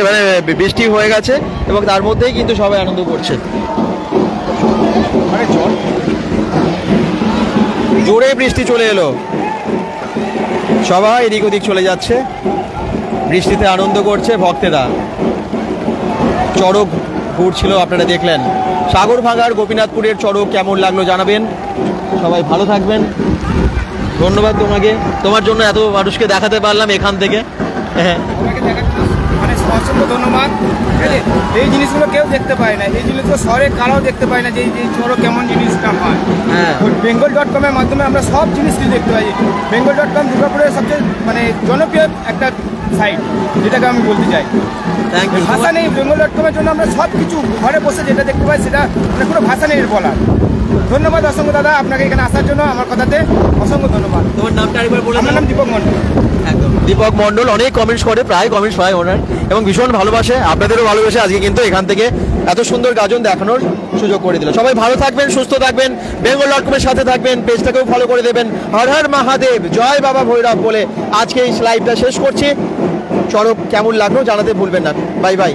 মানে বৃষ্টি হয়ে গেছে এবং তার মধ্যেই কিন্তু সবাই আনন্দ করছে। জোরে বৃষ্টি চলে এলো, সবাই এদিক ওদিক চলে যাচ্ছে, বৃষ্টিতে আনন্দ করছে ভক্তেরা। চড়ক ঘুরছিল, আপনারা দেখলেন। সাগরভাঙার গোপীনাথপুরের চড়ক কেমন লাগলো জানাবেন। সবাই ভালো থাকবেন, ধন্যবাদ তোমাকে, তোমার জন্য এত মানুষকে দেখাতে পারলাম এখান থেকে। হ্যাঁ, মানে অসংখ্য ধন্যবাদ। এই জিনিসগুলো কেউ দেখতে পায় না, এই জিনিসগুলো শহরে কারাও দেখতে পায় না, যে এই চড়ক কেমন জিনিসটা হয়। হ্যাঁ, bengal.com-এর মাধ্যমে আমরা সব জিনিসগুলো দেখতে পাই। bengal.com দুর্গাপুরের সবচেয়ে মানে জনপ্রিয় একটা সাইট, যেটাকে আমি বলতে চাই। Thank you. ভাষা নেই bengal.com-এর জন্য, আমরা সব কিছু ঘরে বসে যেটা দেখতে পাই সেটা মানে কোনো ভাষা নেই বলার। ধন্যবাদ অসংখ্য দাদা আপনাকে এখানে আসার জন্য, আমার কথাতে অসংখ্য ধন্যবাদ। তোমার নামটা আরেকবার বলে আমার দাও। নাম দীপক মণ্ডল। একদম, দীপক মণ্ডল অনেক কমেন্টস করে, প্রায় কমেন্টস পায় ওনার, এবং ভীষণ ভালোবাসে, আপনাদেরও ভালোবাসে। আজকে কিন্তু এখান থেকে এত সুন্দর গাজন দেখানোর সুযোগ করে দিল। সবাই ভালো থাকবেন, সুস্থ থাকবেন, bengal.com-এর সাথে থাকবেন, পেজটাকেও ফলো করে দেবেন। হর হর মহাদেব, জয় বাবা ভৈরব বলে আজকে এই লাইভটা শেষ করছি। চড়ক কেমন লাগলো জানাতে ভুলবেন না। Bye bye.